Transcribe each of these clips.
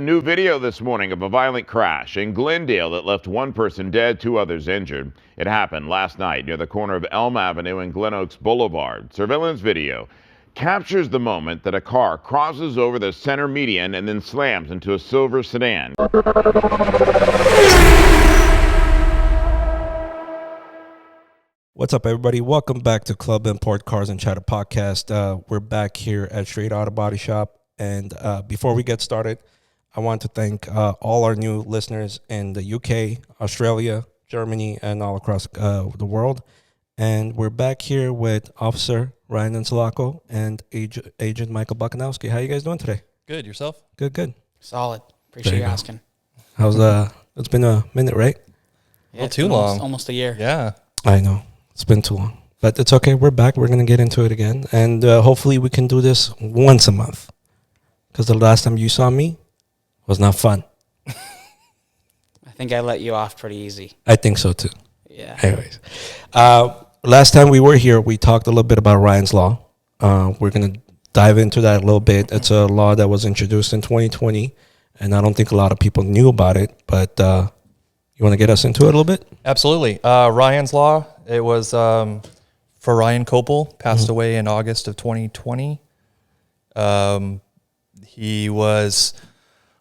New video this morning of a violent crash in Glendale that left one person dead, two others injured. It happened last night near the corner of Elm Avenue and Glen Oaks Boulevard. Surveillance video captures the moment that a car crosses over the center median and then slams into a silver sedan. What's up, everybody? Welcome back to Club Import Cars and Chatter podcast. We're back here at Straight Auto Body Shop. And before we get started, I want to thank all our new listeners in the UK, Australia, Germany, and all across the world. And we're back here with Officer Ryan Insalaco and Agent Michael Bakunowski. How you guys doing today? Good. Yourself? Good. Solid. Appreciate you asking. How's it's been a minute, right? Yeah, too long. Almost a year. Yeah. I know. It's been too long. But it's okay. We're back. We're going to get into it again. And hopefully we can do this once a month. Because the last time you saw me was not fun. I think I let you off pretty easy. I think so, too. Yeah. Anyways. Last time we were here, we talked a little bit about Ryan's Law. We're going to dive into that a little bit. It's a law that was introduced in 2020, and I don't think a lot of people knew about it. But you want to get us into it a little bit? Absolutely. Ryan's Law, it was for Ryan Copel, passed away in August of 2020. He was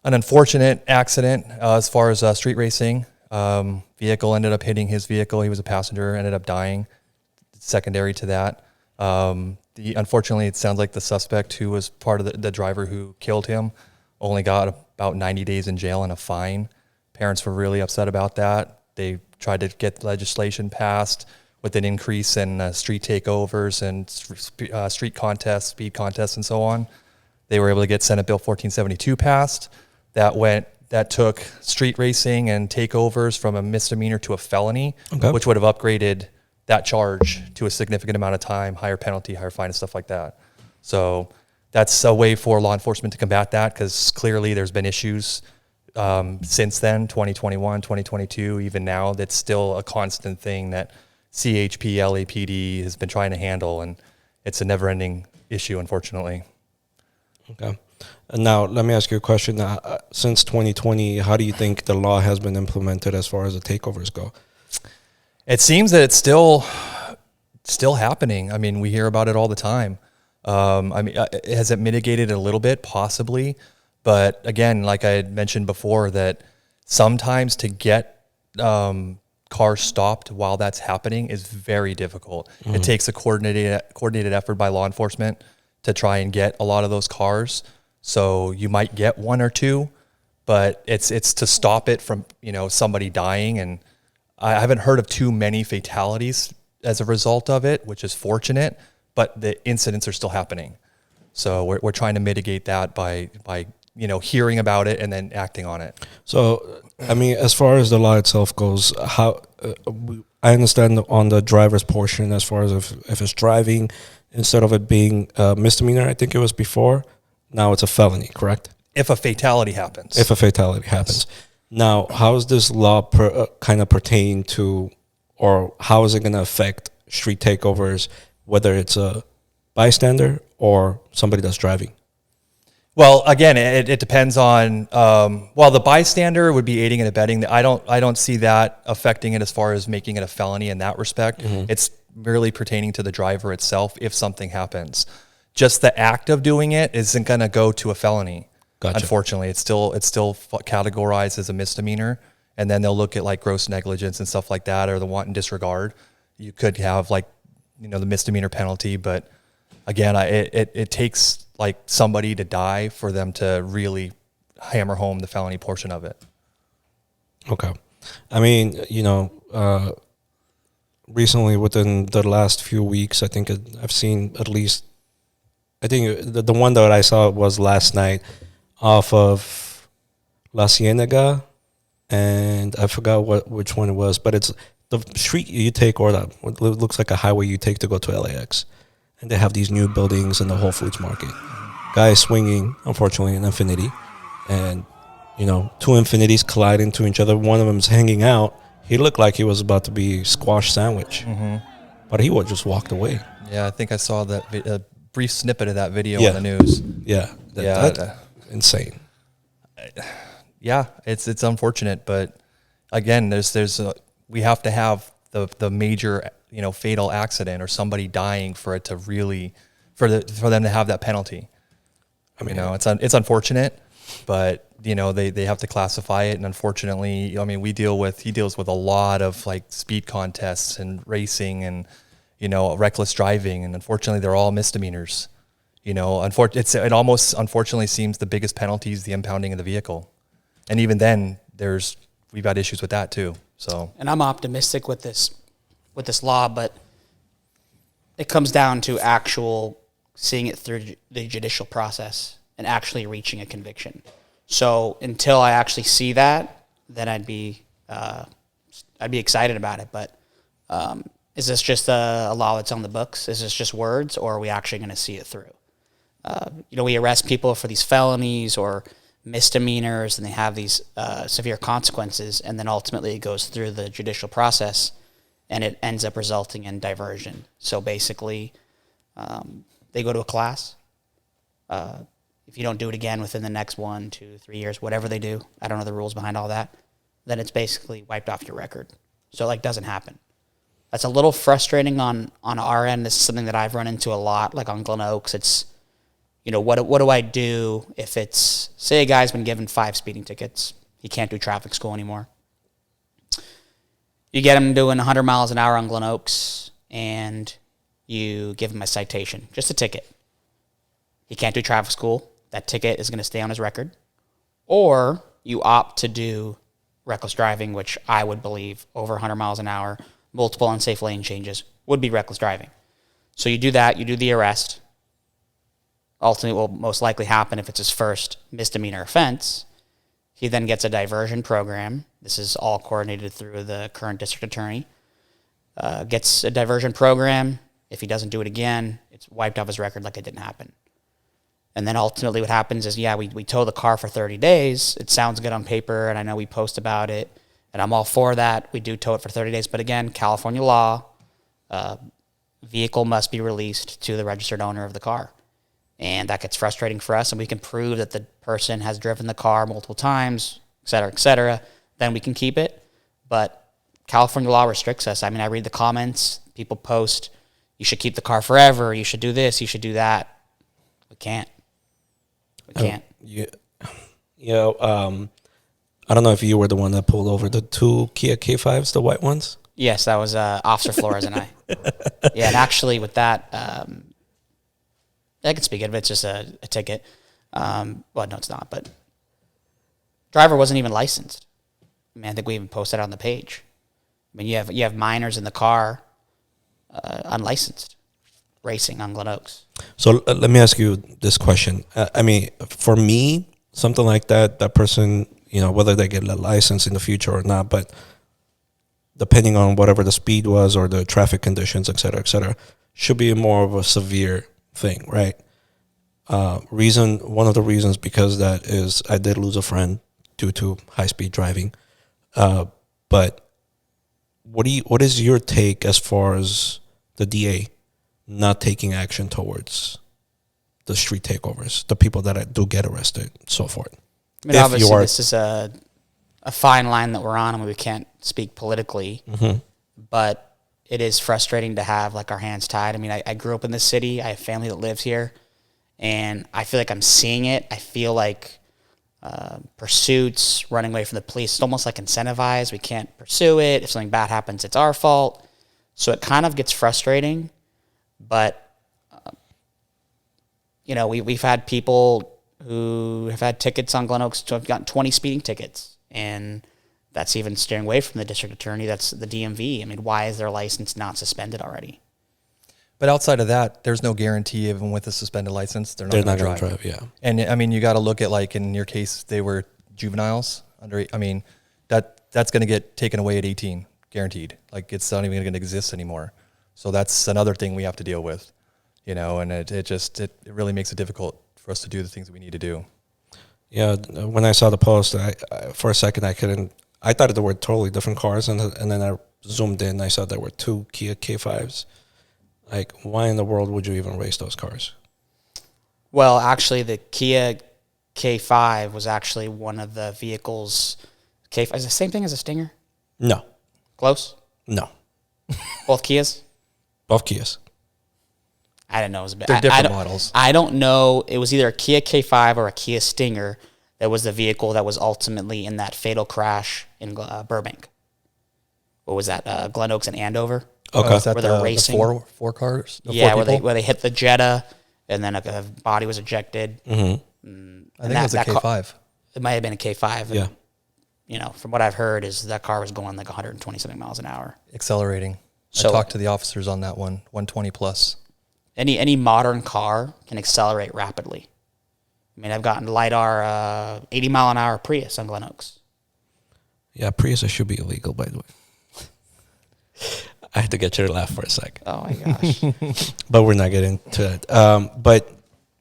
an unfortunate accident as far as street racing. Vehicle ended up hitting his vehicle. He was a passenger, ended up dying. Secondary to that, unfortunately, it sounds like the suspect who was part of the driver who killed him only got about 90 days in jail and a fine. Parents were really upset about that. They tried to get legislation passed with an increase in street takeovers and street contests, speed contests, and so on. They were able to get Senate Bill 1472 passed. That took street racing and takeovers from a misdemeanor to a felony, which would have upgraded that charge to a significant amount of time, higher penalty, higher fine, and stuff like that. So that's a way for law enforcement to combat that, because clearly there's been issues since then, 2021, 2022, even now, that's still a constant thing that CHP, LAPD has been trying to handle, and it's a never-ending issue, unfortunately. Okay. And now, let me ask you a question. Since 2020, how do you think the law has been implemented as far as the takeovers go? It seems that it's still happening. I mean, we hear about it all the time. Has it mitigated a little bit? Possibly. But again, like I had mentioned before, that sometimes to get cars stopped while that's happening is very difficult. Mm-hmm. It takes a coordinated effort by law enforcement to try and get a lot of those cars. So you might get one or two, but it's to stop it from, somebody dying. And I haven't heard of too many fatalities as a result of it, which is fortunate, but the incidents are still happening. So we're trying to mitigate that by hearing about it and then acting on it. So, as far as the law itself goes, how I understand on the driver's portion, as far as if it's driving, instead of it being a misdemeanor, I think it was before, now it's a felony, correct? If a fatality happens. Yes. Now, how is this law kind of pertain to, or how is it going to affect street takeovers, whether it's a bystander or somebody that's driving? Well, again, it depends on. The bystander would be aiding and abetting. I don't see that affecting it as far as making it a felony in that respect. Mm-hmm. It's merely pertaining to the driver itself if something happens. Just the act of doing it isn't going to go to a felony. Gotcha. Unfortunately, it's still categorized as a misdemeanor, and then they'll look at like gross negligence and stuff like that, or the wanton disregard. You could have the misdemeanor penalty, but again, it takes like somebody to die for them to really hammer home the felony portion of it. Okay. Recently within the last few weeks, I think I've seen at least, I think the one that I saw was last night off of La Cienega, and I forgot which one it was, but it's the street you take, or that looks like a highway you take to go to LAX. And they have these new buildings and the Whole Foods market. Guy swinging, unfortunately, an Infiniti. And, two Infinitis collide into each other. One of them's hanging out. He looked like he was about to be squash sandwich. Mm-hmm. But he just walked away. Yeah, I think I saw that brief snippet of that video on the news. Yeah. That's insane. Yeah, it's unfortunate, but again, we have to have the major, fatal accident or somebody dying for it to really, for them to have that penalty. I mean, it's unfortunate, but they have to classify it, and unfortunately, I mean, he deals with a lot of like speed contests and racing and reckless driving, and unfortunately, they're all misdemeanors. It almost unfortunately seems the biggest penalty is the impounding of the vehicle, and even then, we've had issues with that too. So, and I'm optimistic with this law, but it comes down to actual seeing it through the judicial process and actually reaching a conviction. So until I actually see that, then I'd be excited about it. But is this just a law that's on the books? Is this just words, or are we actually going to see it through? We arrest people for these felonies or misdemeanors, and they have these severe consequences, and then ultimately it goes through the judicial process, and it ends up resulting in diversion. So basically, they go to a class. If you don't do it again within the next 1, 2, 3 years, whatever they do, I don't know the rules behind all that, then it's basically wiped off your record. So it doesn't happen. That's a little frustrating on our end. This is something that I've run into a lot, like on Glen Oaks. It's, what do I do if it's, say a guy's been given 5 speeding tickets. He can't do traffic school anymore. You get him doing 100 miles an hour on Glen Oaks, and you give him a citation, just a ticket. He can't do traffic school. That ticket is going to stay on his record. Or you opt to do reckless driving, which I would believe over 100 miles an hour, multiple unsafe lane changes would be reckless driving. So you do that, you do the arrest. Ultimately, what will most likely happen if it's his first misdemeanor offense, he then gets a diversion program. This is all coordinated through the current district attorney. Gets a diversion program. If he doesn't do it again, it's wiped off his record like it didn't happen. And then ultimately what happens is, we tow the car for 30 days. It sounds good on paper, and I know we post about it, and I'm all for that. We do tow it for 30 days. But again, California law, vehicle must be released to the registered owner of the car. And that gets frustrating for us, and we can prove that the person has driven the car multiple times, et cetera, then we can keep it. But California law restricts us. I mean, I read the comments. People post, you should keep the car forever. You should do this. You should do that. We can't. We can't. I don't know if you were the one that pulled over the 2 Kia K5s, the white ones. Yes, that was Officer Flores and I. Yeah, and actually with that, I can speak of it. It's just a ticket. Well, no, it's not. But driver wasn't even licensed. I mean, I think we even posted it on the page. I mean, you have minors in the car, unlicensed, racing on Glen Oaks. So let me ask you this question. I mean, for me, something like that person, whether they get a license in the future or not, but depending on whatever the speed was or the traffic conditions, et cetera, should be more of a severe thing, right? One of the reasons because that is I did lose a friend due to high speed driving. But what is your take as far as the DA not taking action towards the street takeovers, the people that do get arrested, so forth? I mean, obviously, this is a fine line that we're on, and we can't speak politically, but it is frustrating to have our hands tied. I mean, I grew up in this city. I have family that lives here, and I feel like I'm seeing it. I feel like pursuits, running away from the police, it's almost like incentivized. We can't pursue it. If something bad happens, it's our fault. So it kind of gets frustrating, but we've had people who have had tickets on Glen Oaks, have gotten 20 speeding tickets, and that's even steering away from the district attorney. That's the DMV. I mean, why is their license not suspended already? But outside of that, there's no guarantee even with a suspended license, they're not going to drive. Yeah. And I mean, you got to look at in your case, they were juveniles under. I mean, that's going to get taken away at 18, guaranteed. It's not even going to exist anymore. So that's another thing we have to deal with, and it really makes it difficult for us to do the things that we need to do. Yeah. When I saw the post, I for a second I thought they were totally different cars, and then I zoomed in. I saw there were 2 Kia K5s. Why in the world would you even race those cars? Well, actually, the Kia K5 was actually one of the vehicles. K5 is the same thing as a Stinger? No. Close? No. Both Kias? Both Kias. I didn't know it was a bit. They're different models. I don't know. It was either a Kia K5 or a Kia Stinger that was the vehicle that was ultimately in that fatal crash in Burbank. What was that? Glen Oaks and Andover? Okay. Is that Where they're the racing. four cars? The Yeah, four where they hit the Jetta and then a body was ejected. Mm-hmm. I think it was a K5. It might have been a K5. And, Yeah. you know, from what I've heard, is that car was going like 120 something miles an hour. Accelerating. So- I talked to the officers on that one, 120 plus. Any modern car can accelerate rapidly. I mean, I've gotten LiDAR 80 mile an hour Prius on Glen Oaks. Yeah, Prius should be illegal, by the way. I had to get you to laugh for a sec. Oh my gosh. But we're not getting to it. But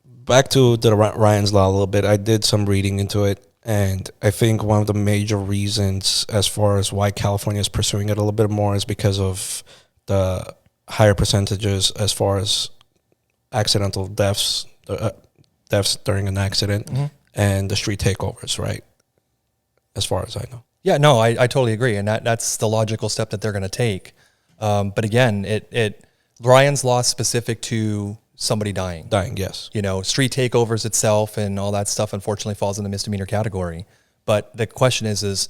back to the Ryan's Law a little bit. I did some reading into it, and I think one of the major reasons as far as why California is pursuing it a little bit more is because of the higher percentages as far as accidental deaths, deaths during an accident, and the street takeovers, right? As far as I know. Yeah, no, I totally agree, and that's the logical step that they're going to take. But again, Ryan's Law is specific to somebody dying. Dying, yes. You know, street takeovers itself and all that stuff unfortunately falls in the misdemeanor category. But the question is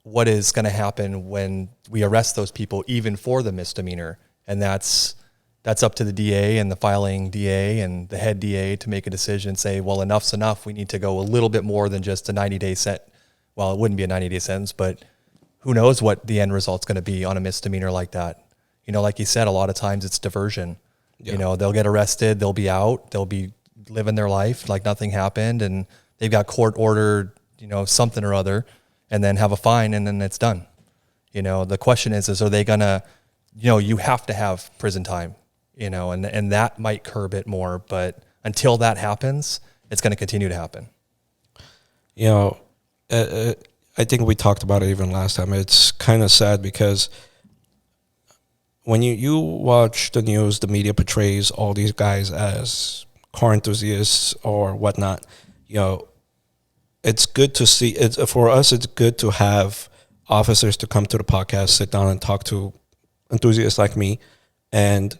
what is going to happen when we arrest those people even for the misdemeanor? And that's up to the DA and the filing DA and the head DA to make a decision and say, well, enough's enough. We need to go a little bit more than just a 90-day set. Well, it wouldn't be a 90-day sentence, but who knows what the end result's going to be on a misdemeanor like that. You know, like you said, a lot of times it's diversion. Yeah. You know, they'll get arrested, they'll be out, they'll be living their life like nothing happened, and they've got court ordered, you know, something or other, and then have a fine, and then it's done. You know, the question is are they going to, you know, you have to have prison time, you know, and that might curb it more, but until that happens, it's going to continue to happen. You know, I think we talked about it even last time. It's kind of sad because when you watch the news, the media portrays all these guys as car enthusiasts or whatnot. You know, it's good to see. For us, it's good to have officers to come to the podcast, sit down and talk to enthusiasts like me, and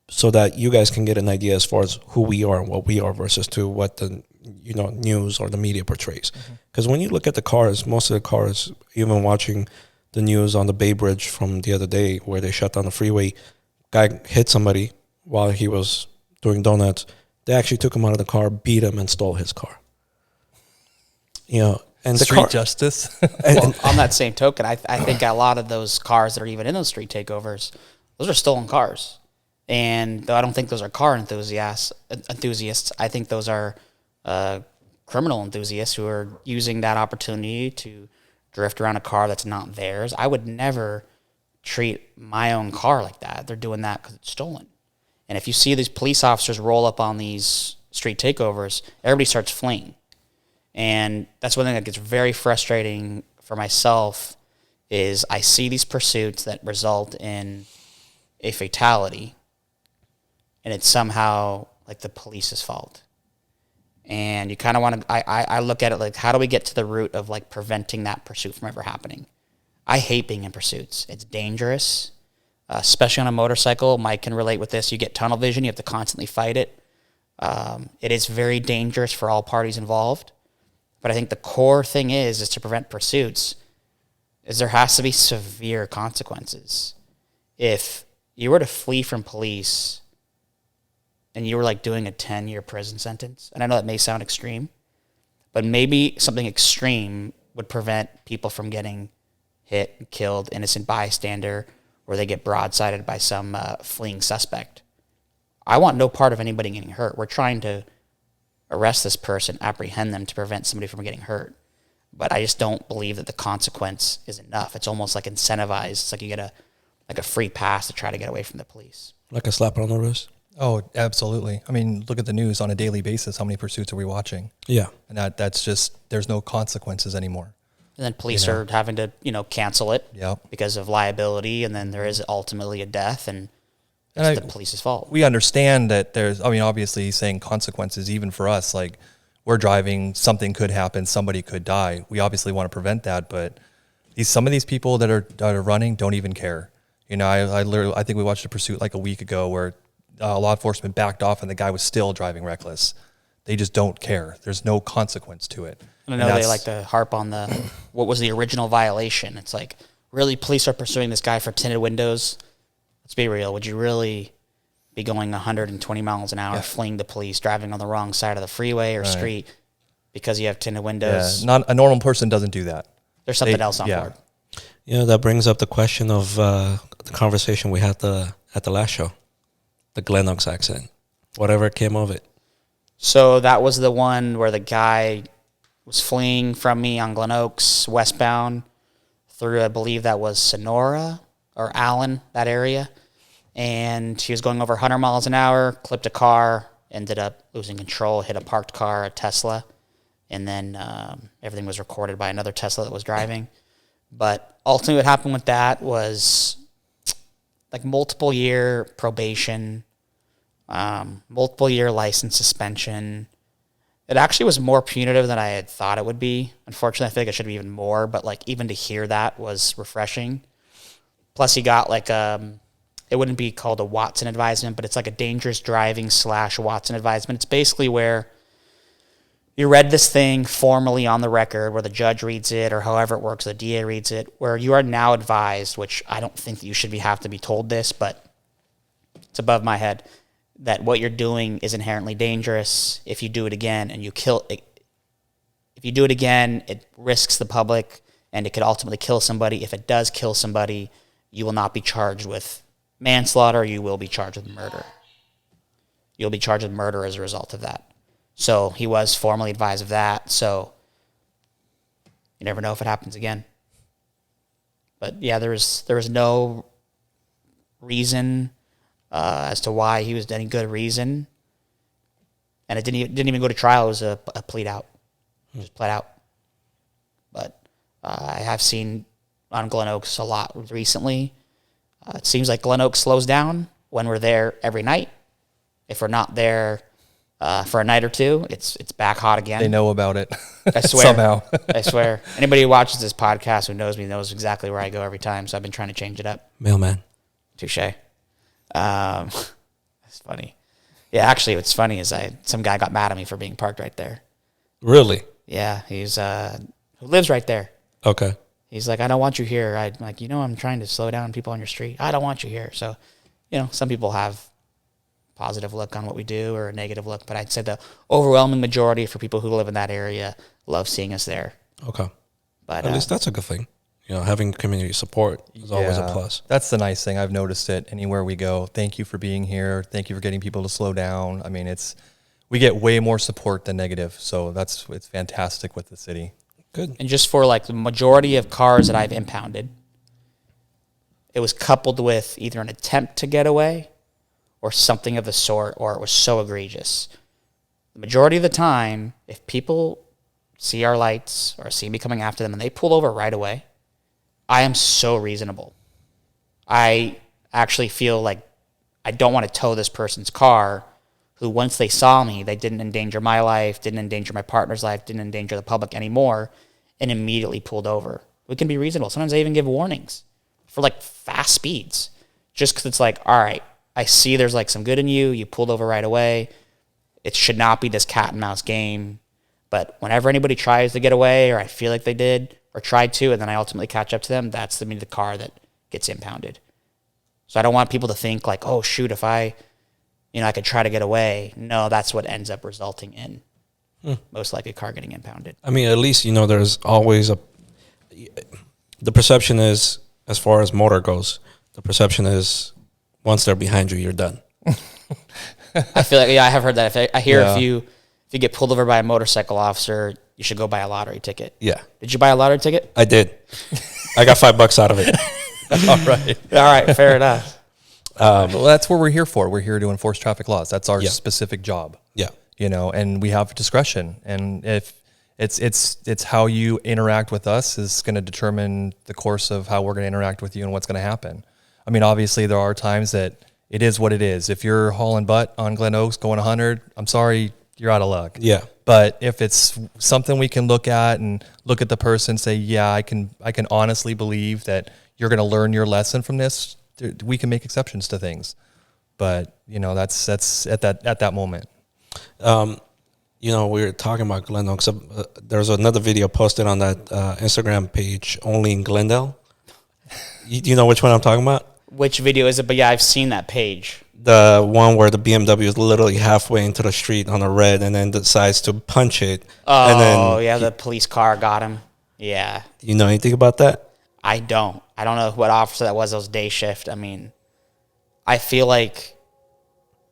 so that you guys can get an idea as far as who we are and what we are versus to what the news or the media portrays. Because when you look at the cars, most of the cars, even watching the news on the Bay Bridge from the other day where they shut down the freeway, guy hit somebody while he was doing donuts. They actually took him out of the car, beat him, and stole his car. You know, and the street justice. Well, on that same token, I think a lot of those cars that are even in those street takeovers, those are stolen cars. And though I don't think those are car enthusiasts, I think those are criminal enthusiasts who are using that opportunity to drift around a car that's not theirs. I would never treat my own car like that. They're doing that because it's stolen. And if you see these police officers roll up on these street takeovers, everybody starts fleeing. And that's one thing that gets very frustrating for myself is I see these pursuits that result in a fatality, and it's somehow like the police's fault. And you kind of want to, I look at it like, how do we get to the root of like preventing that pursuit from ever happening? I hate being in pursuits. It's dangerous, especially on a motorcycle. Mike can relate with this. You get tunnel vision. You have to constantly fight it. It is very dangerous for all parties involved. But I think the core thing is to prevent pursuits is there has to be severe consequences. If you were to flee from police and you were like doing a 10-year prison sentence, and I know that may sound extreme, but maybe something extreme would prevent people from getting hit, killed, innocent bystander, or they get broadsided by some fleeing suspect. I want no part of anybody getting hurt. We're trying to arrest this person, apprehend them to prevent somebody from getting hurt. But I just don't believe that the consequence is enough. It's almost like incentivized. It's like you get a free pass to try to get away from the police. Like a slap on the wrist? Oh, absolutely. I mean, look at the news on a daily basis. How many pursuits are we watching? Yeah. And that's just, there's no consequences anymore. And then police are having to, cancel it because of liability. And then there is ultimately a death, and it's the police's fault. We understand that there's, I mean, obviously saying consequences, even for us, like we're driving, something could happen, somebody could die. We obviously want to prevent that, but some of these people that are running don't even care. You know, I think we watched a pursuit like a week ago where law enforcement backed off and the guy was still driving reckless. They just don't care. There's no consequence to it. I know they like to harp on what was the original violation. It's like, really, police are pursuing this guy for tinted windows. Let's be real. Would you really be going 120 miles an hour, fleeing the police, driving on the wrong side of the freeway or street because you have tinted windows? Yeah, not a normal person doesn't do that. There's something else on board. You know, that brings up the question of the conversation we had at the last show, the Glen Oaks accident, whatever came of it. So that was the one where the guy was fleeing from me on Glen Oaks westbound through, I believe that was Sonora or Allen, that area. And he was going over 100 miles an hour, clipped a car, ended up losing control, hit a parked car, a Tesla. And then everything was recorded by another Tesla that was driving. But ultimately what happened with that was like multiple year probation, multiple year license suspension. It actually was more punitive than I had thought it would be. Unfortunately, I think it should be even more, but like even to hear that was refreshing. Plus he got like it wouldn't be called a Watson advisement, but it's like a dangerous driving / Watson advisement. It's basically where you read this thing formally on the record, where the judge reads it, or however it works, the DA reads it, where you are now advised, which I don't think that you should have to be told this, but it's above my head, that what you're doing is inherently dangerous. If you do it again and if you do it again, it risks the public and it could ultimately kill somebody. If it does kill somebody, you will not be charged with manslaughter. You will be charged with murder. You'll be charged with murder as a result of that. So he was formally advised of that. So you never know if it happens again. But yeah, there was no reason as to why he was any good reason, and it didn't even go to trial. It was a plead out, just pled out. But I have seen on Glen Oaks a lot recently. It seems like Glen Oaks slows down when we're there every night. If we're not there for a night or two, it's back hot again. They know about it. I swear. Somehow. I swear. Anybody who watches this podcast who knows me knows exactly where I go every time, so I've been trying to change it up. Mailman. Touche. That's funny. Yeah, actually, what's funny is some guy got mad at me for being parked right there. Really? Yeah, he's who lives right there. Okay. He's like, I don't want you here. I'm like, I'm trying to slow down people on your street. I don't want you here. So, some people have positive look on what we do or a negative look, but I'd say the overwhelming majority for people who live in that area love seeing us there. Okay. But at least that's a good thing. Having community support is always a plus. That's the nice thing. I've noticed it anywhere we go. Thank you for being here. Thank you for getting people to slow down. I mean, we get way more support than negative. So it's fantastic with the city. Good. And just for like the majority of cars that I've impounded, it was coupled with either an attempt to get away or something of the sort, or it was so egregious. The majority of the time, if people see our lights or see me coming after them and they pull over right away, I am so reasonable. I actually feel like I don't want to tow this person's car who, once they saw me, they didn't endanger my life, didn't endanger my partner's life, didn't endanger the public anymore, and immediately pulled over. We can be reasonable. Sometimes I even give warnings for like fast speeds, just because it's like, all right, I see there's like some good in you. You pulled over right away. It should not be this cat and mouse game. But whenever anybody tries to get away, or I feel like they did or tried to, and then I ultimately catch up to them, that's the car that gets impounded. So I don't want people to think like, oh shoot, if I could try to get away. No, that's what ends up resulting in most likely a car getting impounded. I mean, at least, there's always the perception is, as far as motor goes, the perception is once they're behind you, you're done. I feel like, I have heard that. I hear if you get pulled over by a motorcycle officer, you should go buy a lottery ticket. Yeah. Did you buy a lottery ticket? I did. I got $5 out of it. All right, fair enough. Well, that's what we're here for. We're here to enforce traffic laws. That's our specific job. Yeah. And we have discretion. And if it's how you interact with us is going to determine the course of how we're going to interact with you and what's going to happen. I mean, obviously there are times that it is what it is. If you're hauling butt on Glen Oaks going 100, I'm sorry, you're out of luck. Yeah. But if it's something we can look at and look at the person and say, yeah, I can honestly believe that you're going to learn your lesson from this, we can make exceptions to things. But, that's at that moment. We were talking about Glen Oaks. There's another video posted on that Instagram page, only in Glendale. You know which one I'm talking about? Which video is it? But yeah, I've seen that page. The one where the BMW is literally halfway into the street on a red and then decides to punch it. Oh, and then yeah, the police car got him. Yeah. You know anything about that? I don't know what officer that was day shift. I mean, I feel like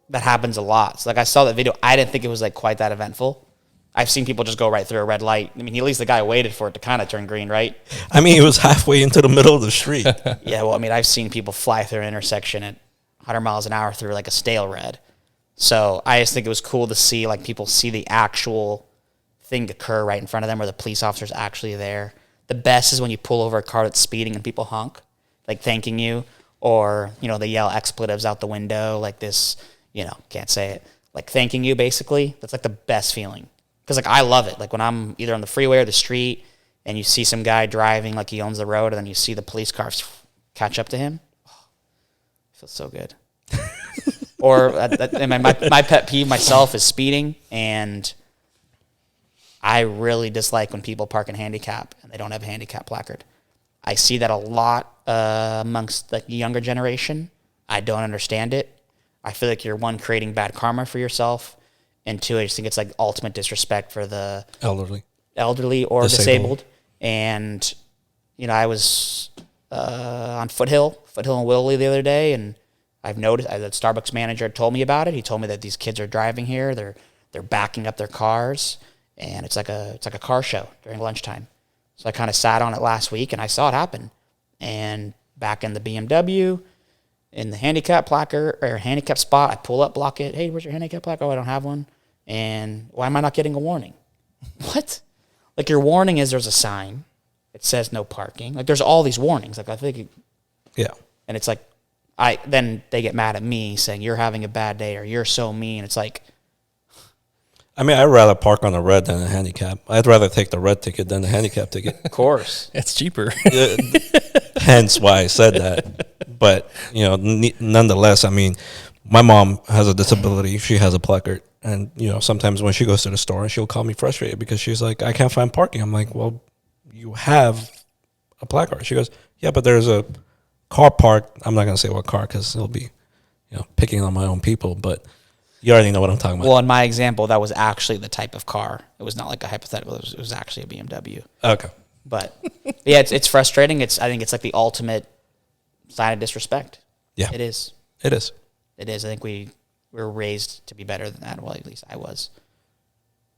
that happens a lot. So, I saw that video. I didn't think it was, quite that eventful. I've seen people just go right through a red light. I mean, at least the guy waited for it to kind of turn green, right? I mean, it was halfway into the middle of the street. Yeah, well, I mean, I've seen people fly through an intersection at 100 miles an hour through, a stale red. So I just think it was cool to see, people see the actual thing occur right in front of them where the police officer's actually there. The best is when you pull over a car that's speeding and people honk, thanking you, or, they yell expletives out the window, this, can't say it, thanking you, basically. That's, the best feeling. Because, I love it. When I'm either on the freeway or the street and you see some guy driving he owns the road and then you see the police cars catch up to him, it feels so good. Or my pet peeve myself is speeding, and I really dislike when people park in handicap and they don't have a handicap placard. I see that a lot amongst the younger generation. I don't understand it. I feel like you're, one, creating bad karma for yourself, and two, I just think it's ultimate disrespect for the elderly or disabled. And, I was on Foothill and Willowly the other day, and I've noticed the Starbucks manager told me about it. He told me that these kids are driving here. They're backing up their cars, and it's like a car show during lunchtime. So I kind of sat on it last week, and I saw it happen. And back in the BMW, in the handicap placard or handicap spot, I pull up, block it. Hey, where's your handicap placard? Oh, I don't have one. And why am I not getting a warning? What? Your warning is there's a sign. It says no parking. There's all these warnings. I think. Yeah. And it's then they get mad at me saying you're having a bad day or you're so mean. It's I mean, I'd rather park on a red than a handicap. I'd rather take the red ticket than the handicap ticket. Of course. It's cheaper. Hence why I said that. But, nonetheless, I mean, my mom has a disability. She has a placard. And, sometimes when she goes to the store, she'll call me frustrated because she's like, I can't find parking. I'm like, well, you have a placard. She goes, yeah, but there's a car parked. I'm not going to say what car because it'll be, picking on my own people. But you already know what I'm talking about. Well, in my example, that was actually the type of car. It was not a hypothetical. It was actually a BMW. Okay. But, yeah, it's frustrating. I think it's the ultimate sign of disrespect. Yeah. It is. It is. It is. I think we were raised to be better than that. Well, at least I was.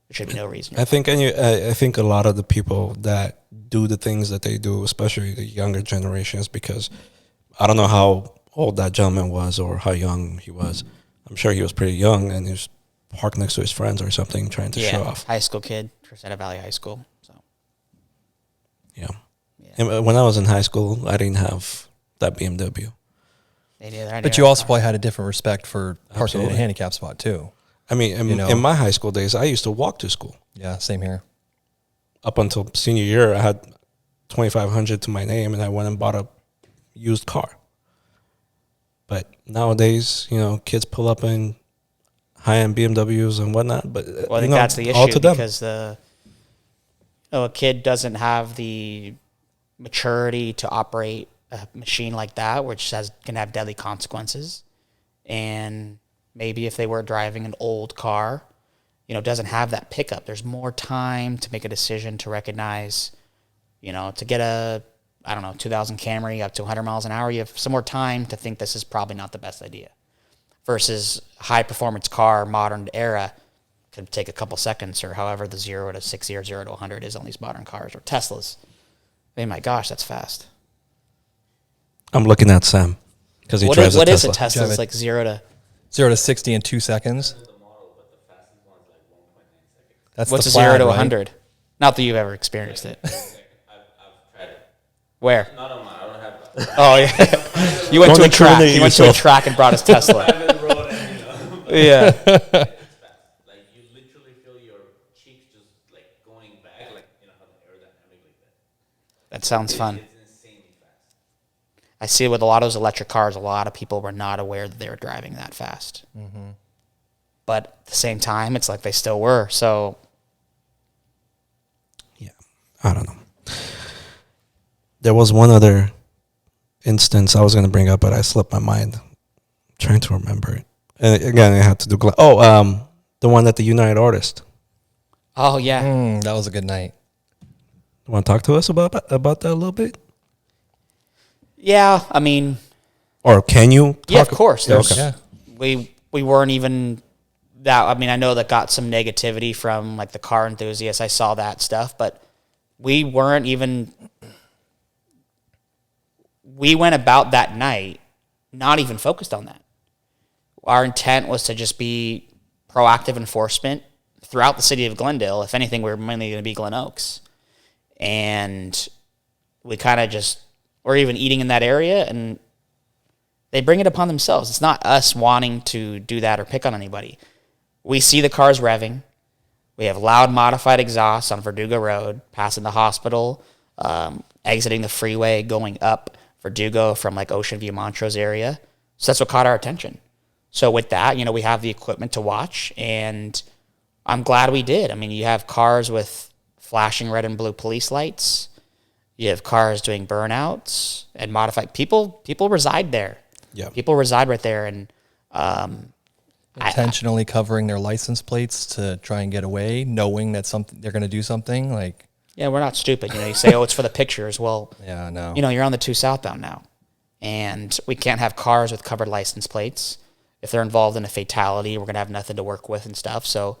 There should be no reason. I think a lot of the people that do the things that they do, especially the younger generations, because I don't know how old that gentleman was or how young he was. I'm sure he was pretty young and he was parked next to his friends or something trying to show off. High school kid, Crescenta Valley High School. So, yeah. And when I was in high school, I didn't have that BMW. But you also probably had a different respect for parking in a handicap spot too. I mean, in my high school days, I used to walk to school. Yeah, same here. Up until senior year, I had $2,500 to my name, and I went and bought a used car. But nowadays, kids pull up in high-end BMWs and whatnot. But I think that's the issue because a kid doesn't have the maturity to operate a machine like that, which can have deadly consequences. And maybe if they were driving an old car, doesn't have that pickup. There's more time to make a decision to recognize, to get a, 2000 Camry up to 100 miles an hour. You have some more time to think this is probably not the best idea. Versus high performance car, modern era, could take a couple seconds or however the 0 to 60 or 0 to 100 is on these modern cars or Teslas. Oh my gosh, that's fast. I'm looking at Sam because he drives a Tesla. What is a Tesla? It's 0 to 60 in 2 seconds. That's what's the a 0 to right? 100? Not that you've ever experienced it. I've tried it. Where? Not on mine. I don't have that. Oh yeah, you went to a track. He went to a track and brought his Tesla. Yeah. It's fast. You literally feel your cheek That sounds fun. It's insanely fast. I see it with a lot of those electric cars. A lot of people were not aware that they were driving that fast. But at the same time, it's like they still were. So Yeah, I don't know. There was one other instance I was going to bring up, but I slipped my mind. I'm trying to remember it. And again, I had to do. The one at the United Artist. oh yeah, That was a good night. You want to talk to us about that a little bit, yeah. I mean, or can you? yeah, of talk- course. Yeah, There's okay. we weren't even that. I mean, I know that got some negativity from like the car enthusiasts. I saw that stuff, but we weren't even. We went about that night not even focused on that. Our intent was to just be proactive enforcement throughout the city of Glendale. If anything, we were mainly going to be Glen Oaks. And we kind of just were even eating in that area, and they bring it upon themselves. It's not us wanting to do that or pick on anybody. We see the cars revving. We have loud modified exhaust on Verdugo Road, passing the hospital, exiting the freeway, going up Verdugo from like Ocean View, Montrose area. So that's what caught our attention. So with that, we have the equipment to watch, and I'm glad we did. I mean, you have cars with flashing red and blue police lights. You have cars doing burnouts and modified. People reside there. Yeah. People reside right there, and Intentionally covering their license plates to try and get away, knowing that they're going to do something. Like, yeah, we're not stupid. You say, oh, it's for the pictures. Well, yeah, no. you're on the 2 southbound now, and we can't have cars with covered license plates. If they're involved in a fatality, we're going to have nothing to work with and stuff. So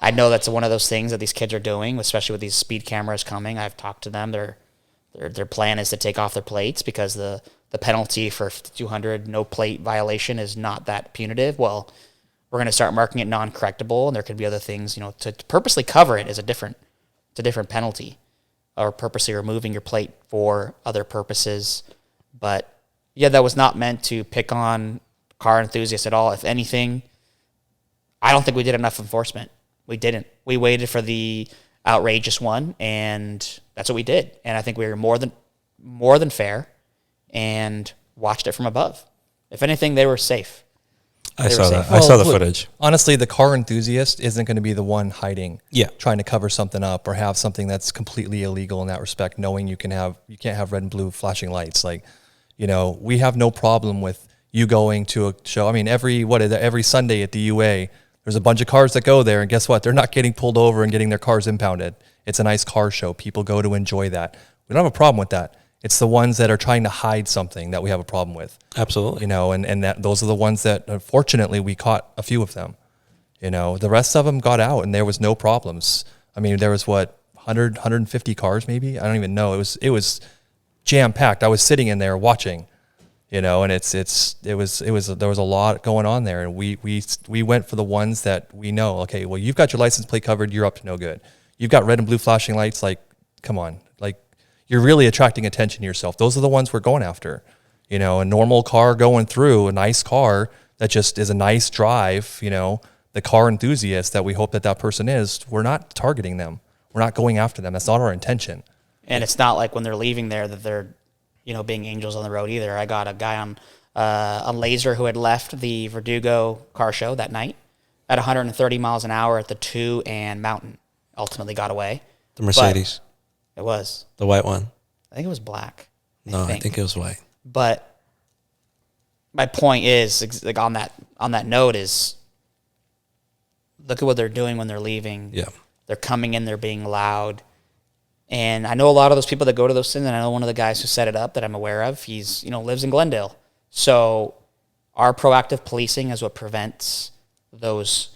I know that's one of those things that these kids are doing, especially with these speed cameras coming. I've talked to them. Their plan is to take off their plates because the penalty for 200 no plate violation is not that punitive. Well, we're going to start marking it non-correctable, and there could be other things. To purposely cover it is it's a different penalty, or purposely removing your plate for other purposes. But yeah, that was not meant to pick on car enthusiasts at all. If anything, I don't think we did enough enforcement. We didn't. We waited for the outrageous one, and that's what we did. And I think we were more than fair and watched it from above. If anything, they were safe. I They saw were that. safe. I saw the look, footage. Honestly, the car enthusiast isn't going to be the one hiding, Yeah. trying to cover something up or have something that's completely illegal in that respect, knowing you can't have red and blue flashing lights. Like, we have no problem with you going to a show. I mean, every Sunday at the UA, there's a bunch of cars that go there, and guess what? They're not getting pulled over and getting their cars impounded. It's a nice car show. People go to enjoy that. We don't have a problem with that. It's the ones that are trying to hide something that we have a problem with. Absolutely. And that those are the ones that, unfortunately, we caught a few of them. The rest of them got out, and there was no problems. I mean, there was 150 cars maybe. I don't even know. It was jam packed. I was sitting in there watching, and there was a lot going on there, and we went for the ones that we know. Okay, well, you've got your license plate covered. You're up to no good. You've got red and blue flashing lights. Like, come on, like, you're really attracting attention to yourself. Those are the ones we're going after. A normal car going through, a nice car that just is a nice drive. The car enthusiast that we hope that person is. We're not targeting them. We're not going after them. That's not our intention. And it's not like when they're leaving there that they're, being angels on the road either. I got a guy on Laser who had left the Verdugo car show that night at 130 miles an hour at the 2 and Mountain. Ultimately got away. The Mercedes. It was. The white one. I think it was black. No, I think it was white. But my point is, like on that note, is look at what they're doing when they're leaving. Yeah. They're coming in, they're being loud. And I know a lot of those people that go to those things, and I know one of the guys who set it up that I'm aware of, he's, lives in Glendale. So our proactive policing is what prevents those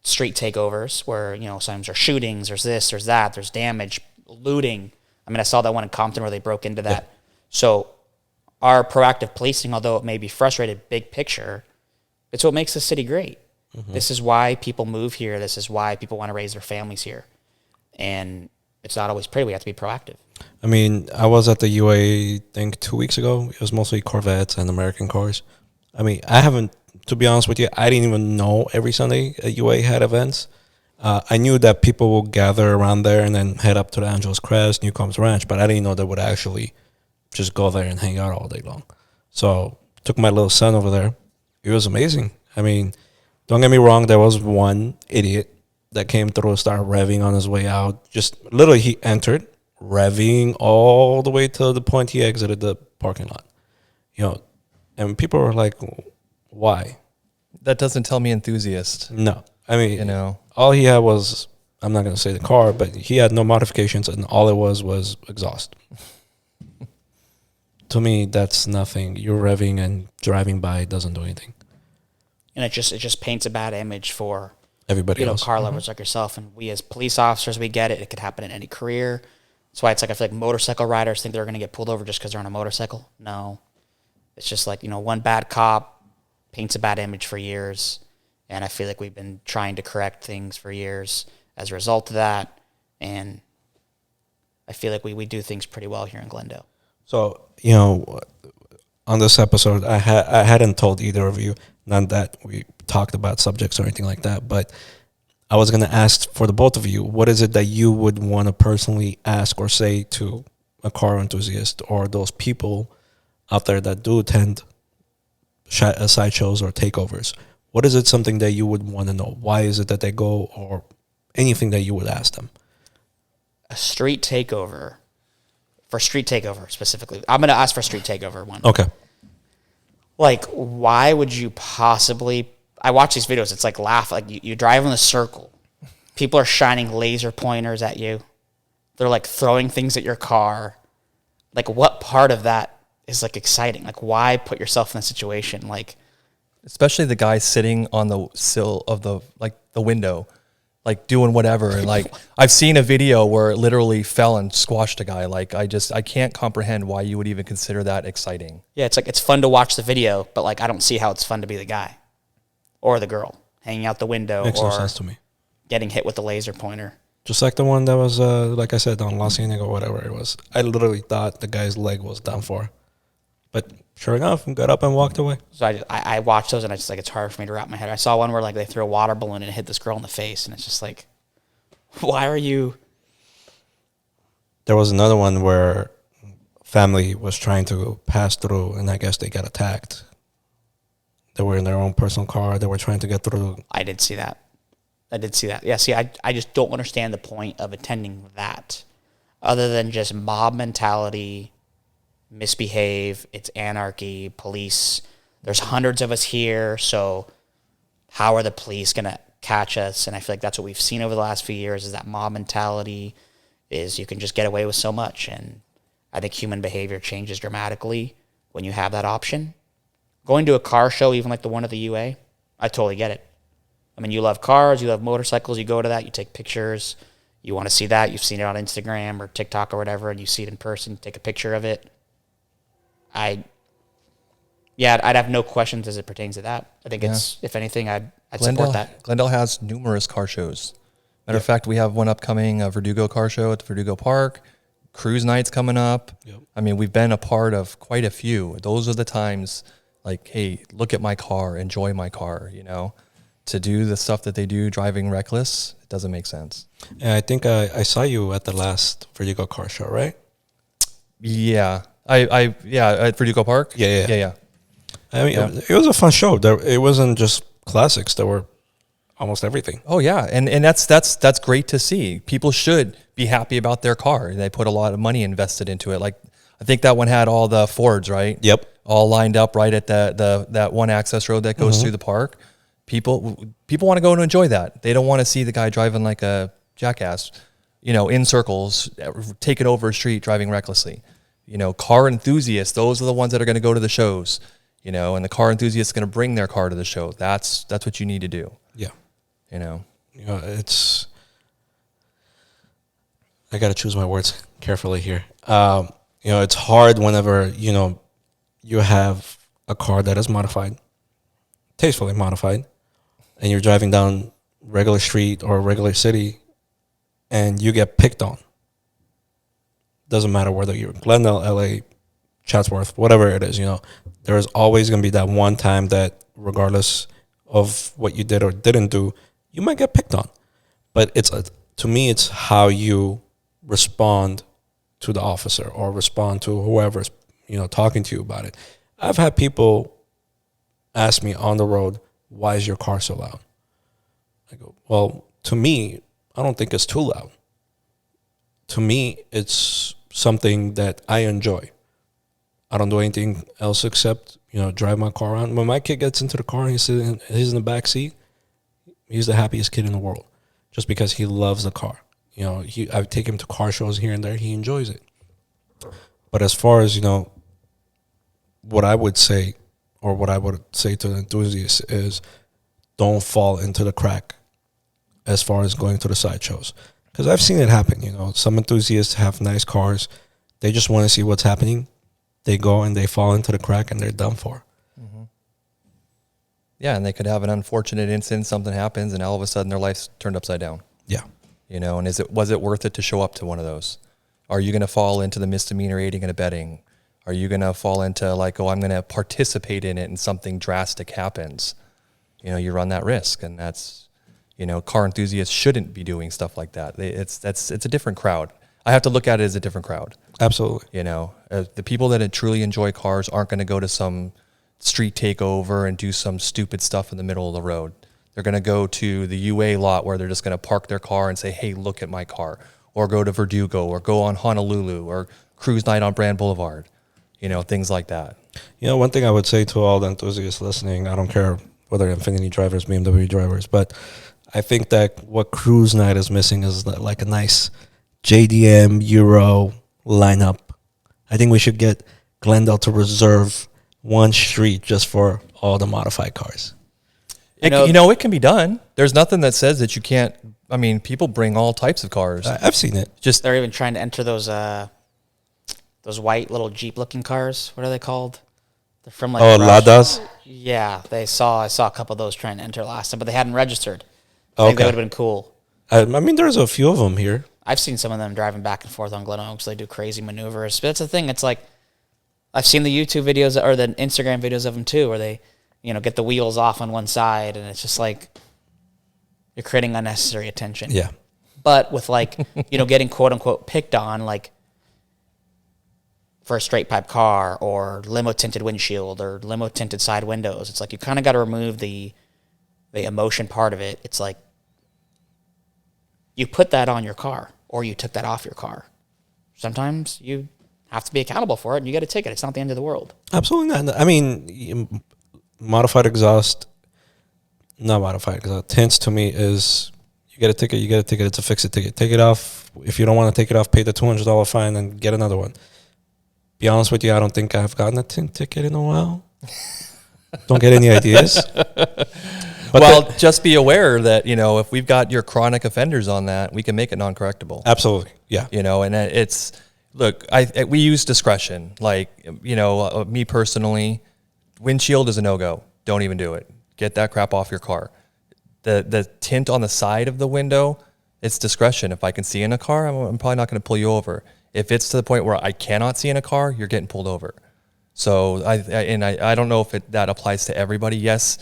street takeovers where, sometimes there's shootings, there's this, there's that, there's damage, looting. I mean, I saw that one in Compton where they broke into that. Yeah. So our proactive policing, although it may be frustrated, big picture, it's what makes the city great. Mm-hmm. This is why people move here. This is why people want to raise their families here. And it's not always pretty. We have to be proactive. I mean, I was at the UA, I think 2 weeks ago. It was mostly Corvettes and American cars. I mean, I haven't, to be honest with you, I didn't even know every Sunday at UA had events. I knew that people will gather around there and then head up to the Angeles Crest, Newcomer's Ranch, but I didn't know they would actually just go there and hang out all day long. So took my little son over there. It was amazing. I mean, don't get me wrong, there was one idiot that came through and started revving on his way out. Just literally, he entered, revving all the way to the point he exited the parking lot. You know, and people were like, why? That doesn't tell me enthusiast. No. I mean, You know, all he had was, I'm not going to say the car, but he had no modifications, and all it was exhaust. To me, that's nothing. You're revving and driving by doesn't do anything. And it just paints a bad image for Everybody else. car lovers like yourself, and we as police officers, we get it. It could happen in any career. That's why it's like I feel like motorcycle riders think they're going to get pulled over just because they're on a motorcycle. No, it's just like one bad cop paints a bad image for years, and I feel like we've been trying to correct things for years as a result of that, and I feel like we do things pretty well here in Glendale. So, on this episode, I hadn't told either of you, not that we talked about subjects or anything like that, but I was going to ask for the both of you, what is it that you would want to personally ask or say to a car enthusiast or those people out there that do attend sideshows or takeovers? What is it something that you would want to know? Why is it that they go, or anything that you would ask them? A street takeover. For street takeover specifically. I'm going to ask for street takeover one. Okay. Like, why would you possibly... I watch these videos. It's like you drive in a circle. People are shining laser pointers at you. They're like throwing things at your car. Like, what part of that is like exciting? Like, why put yourself in a situation? Like, especially the guy sitting on the sill of the window, like doing whatever. And like, I've seen a video where it literally fell and squashed a guy. Like, I can't comprehend why you would even consider that exciting. yeah, it's like it's fun to watch the video, but like I don't see how it's fun to be the guy or the girl hanging out the window Makes no or sense to me. getting hit with the laser pointer. Just like the one that was, like I said, on La Cienega or whatever it was. I literally thought the guy's leg was done for. But sure enough, got up and walked away. So I watch those and it's hard for me to wrap my head. I saw one where like they threw a water balloon and it hit this girl in the face, and it's just like, why are you? There was another one where family was trying to pass through, and I guess they got attacked. They were in their own personal car. They were trying to get through. I did see that. Yeah, see, I just don't understand the point of attending that other than just mob mentality, misbehave, it's anarchy, police. There's hundreds of us here, so how are the police going to catch us? And I feel like that's what we've seen over the last few years is that mob mentality is you can just get away with so much. And I think human behavior changes dramatically when you have that option. Going to a car show, even like the one at the UA, I totally get it. I mean, you love cars, you love motorcycles, you go to that, you take pictures, you want to see that, you've seen it on Instagram or TikTok or whatever, and you see it in person, take a picture of it. I'd have no questions as it pertains to that. I think it's, if anything, I'd support that. Glendale has numerous car shows. Matter of fact, we have one upcoming, a Verdugo car show at the Verdugo Park. Cruise nights coming up. Yep. I mean, we've been a part of quite a few. Those are the times, like, hey, look at my car, enjoy my car, To do the stuff that they do, driving reckless, it doesn't make sense. Yeah, I think I saw you at the last Verdugo car show, right? Yeah. At Verdugo Park? Yeah. I mean, it was a fun show. It wasn't just classics. There were almost everything. Oh yeah, and that's great to see. People should be happy about their car. They put a lot of money invested into it. Like I think that one had all the Fords, right? Yep. All lined up right at that one access road that goes through the park. People want to go and enjoy that. They don't want to see the guy driving like a jackass, in circles, taking over a street, driving recklessly. Car enthusiasts, those are the ones that are going to go to the shows, and the car enthusiasts are going to bring their car to the show. That's what you need to do. Yeah. It's. I got to choose my words carefully here. It's hard whenever, you have a car that is modified, tastefully modified, and you're driving down regular street or regular city and you get picked on. Doesn't matter whether you're in Glendale, LA, Chatsworth, whatever it is, there is always going to be that one time that regardless of what you did or didn't do, you might get picked on. but to me, it's how you respond to the officer or respond to whoever's talking to you about it. I've had people ask me on the road, "Why is your car so loud?" I go, "Well, to me, I don't think it's too loud. To me, it's something that I enjoy. I don't do anything else except drive my car around. When my kid gets into the car and he's in the back seat, he's the happiest kid in the world, just because he loves the car. I take him to car shows here and there. He enjoys it. But as far as what I would say, or what I would say to the enthusiasts is, don't fall into the crack as far as going to the sideshows. Because I've seen it happen. Some enthusiasts have nice cars. They just want to see what's happening. They go and they fall into the crack and they're done for. Mm-hmm. Yeah, and they could have an unfortunate incident. Something happens, and all of a sudden their life's turned upside down. Yeah. And was it worth it to show up to one of those? Are you going to fall into the misdemeanor aiding and abetting? Are you going to fall into like, I'm going to participate in it and something drastic happens? You run that risk, and that's, car enthusiasts shouldn't be doing stuff like that. It's a different crowd. I have to look at it as a different crowd. Absolutely. The people that truly enjoy cars aren't going to go to some street takeover and do some stupid stuff in the middle of the road. They're going to go to the UA lot where they're just going to park their car and say, "Hey, look at my car," or go to Verdugo, or go on Honolulu, or cruise night on Brand Boulevard. Things like that. One thing I would say to all the enthusiasts listening, I don't care whether Infiniti drivers, BMW drivers, but I think that what cruise night is missing is like a nice JDM Euro lineup. I think we should get Glendale to reserve one street just for all the modified cars. It can be done. There's nothing that says that you can't. I mean, people bring all types of cars. I've seen it. They're even trying to enter those white little Jeep-looking cars. What are they called? They're from like Ladas? Yeah, I saw a couple of those trying to enter last time, but they hadn't registered. I think that would have been cool. I mean, there's a few of them here. I've seen some of them driving back and forth on Glen Oaks. They do crazy maneuvers. But that's the thing. It's like I've seen the YouTube videos or the Instagram videos of them too, where they, get the wheels off on one side, and it's just like you're creating unnecessary attention. Yeah. But with getting quote unquote picked on, like for a straight pipe car or limo tinted windshield or limo tinted side windows, it's like you kind of got to remove the emotion part of it. It's like you put that on your car or you took that off your car. Sometimes you have to be accountable for it and you get a ticket. It's not the end of the world. Absolutely not. I mean, modified exhaust, not modified exhaust, tints to me is you get a ticket, It's a fix-it ticket. Take it off. If you don't want to take it off, pay the $200 fine and get another one. Be honest with you, I don't think I've gotten a tint ticket in a while. Don't get any ideas. But just be aware that, if we've got your chronic offenders on that, we can make it non-correctable. Absolutely. Yeah. And we use discretion. Like, me personally, windshield is a no-go. Don't even do it. Get that crap off your car. The tint on the side of the window, it's discretion. If I can see in a car, I'm probably not going to pull you over. If it's to the point where I cannot see in a car, you're getting pulled over. So I don't know if that applies to everybody. Yes,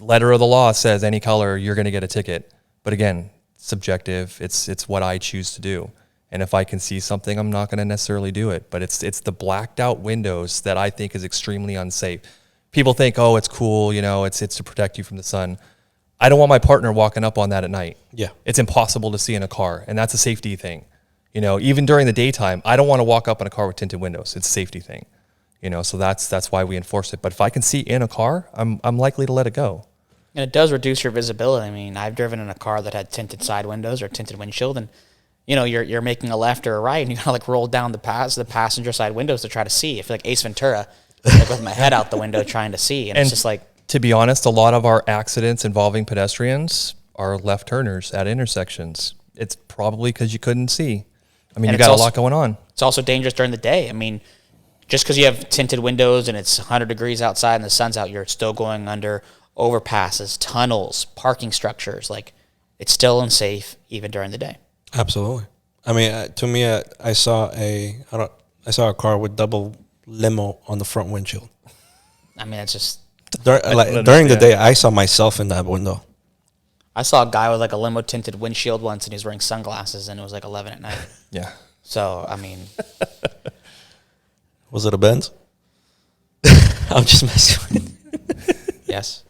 letter of the law says any color, you're going to get a ticket. But again, subjective. It's what I choose to do. And if I can see something, I'm not going to necessarily do it. But it's the blacked out windows that I think is extremely unsafe. People think, oh, it's cool, it's to protect you from the sun. I don't want my partner walking up on that at night. Yeah. It's impossible to see in a car, and that's a safety thing. Even during the daytime, I don't want to walk up in a car with tinted windows. It's a safety thing. So that's why we enforce it. But if I can see in a car, I'm likely to let it go. And it does reduce your visibility. I mean, I've driven in a car that had tinted side windows or tinted windshield, and you're making a left or a right, and you gotta roll down the passenger side windows to try to see. I feel like Ace Ventura, with my head out the window trying to see, and it's just like. To be honest, a lot of our accidents involving pedestrians are left turners at intersections. It's probably because you couldn't see. I mean, you got a lot going on. It's also dangerous during the day. I mean, just because you have tinted windows and it's 100 degrees outside and the sun's out, you're still going under overpasses, tunnels, parking structures. Like, it's still unsafe even during the day. Absolutely. I mean, to me, I saw a car with double limo on the front windshield. I mean, it's just During the day, I saw myself in that window. I saw a guy with like a limo tinted windshield once, and he was wearing sunglasses, and it was like 11 at night. Yeah. So I mean, Was it a Benz? I'm just messing with you. yes.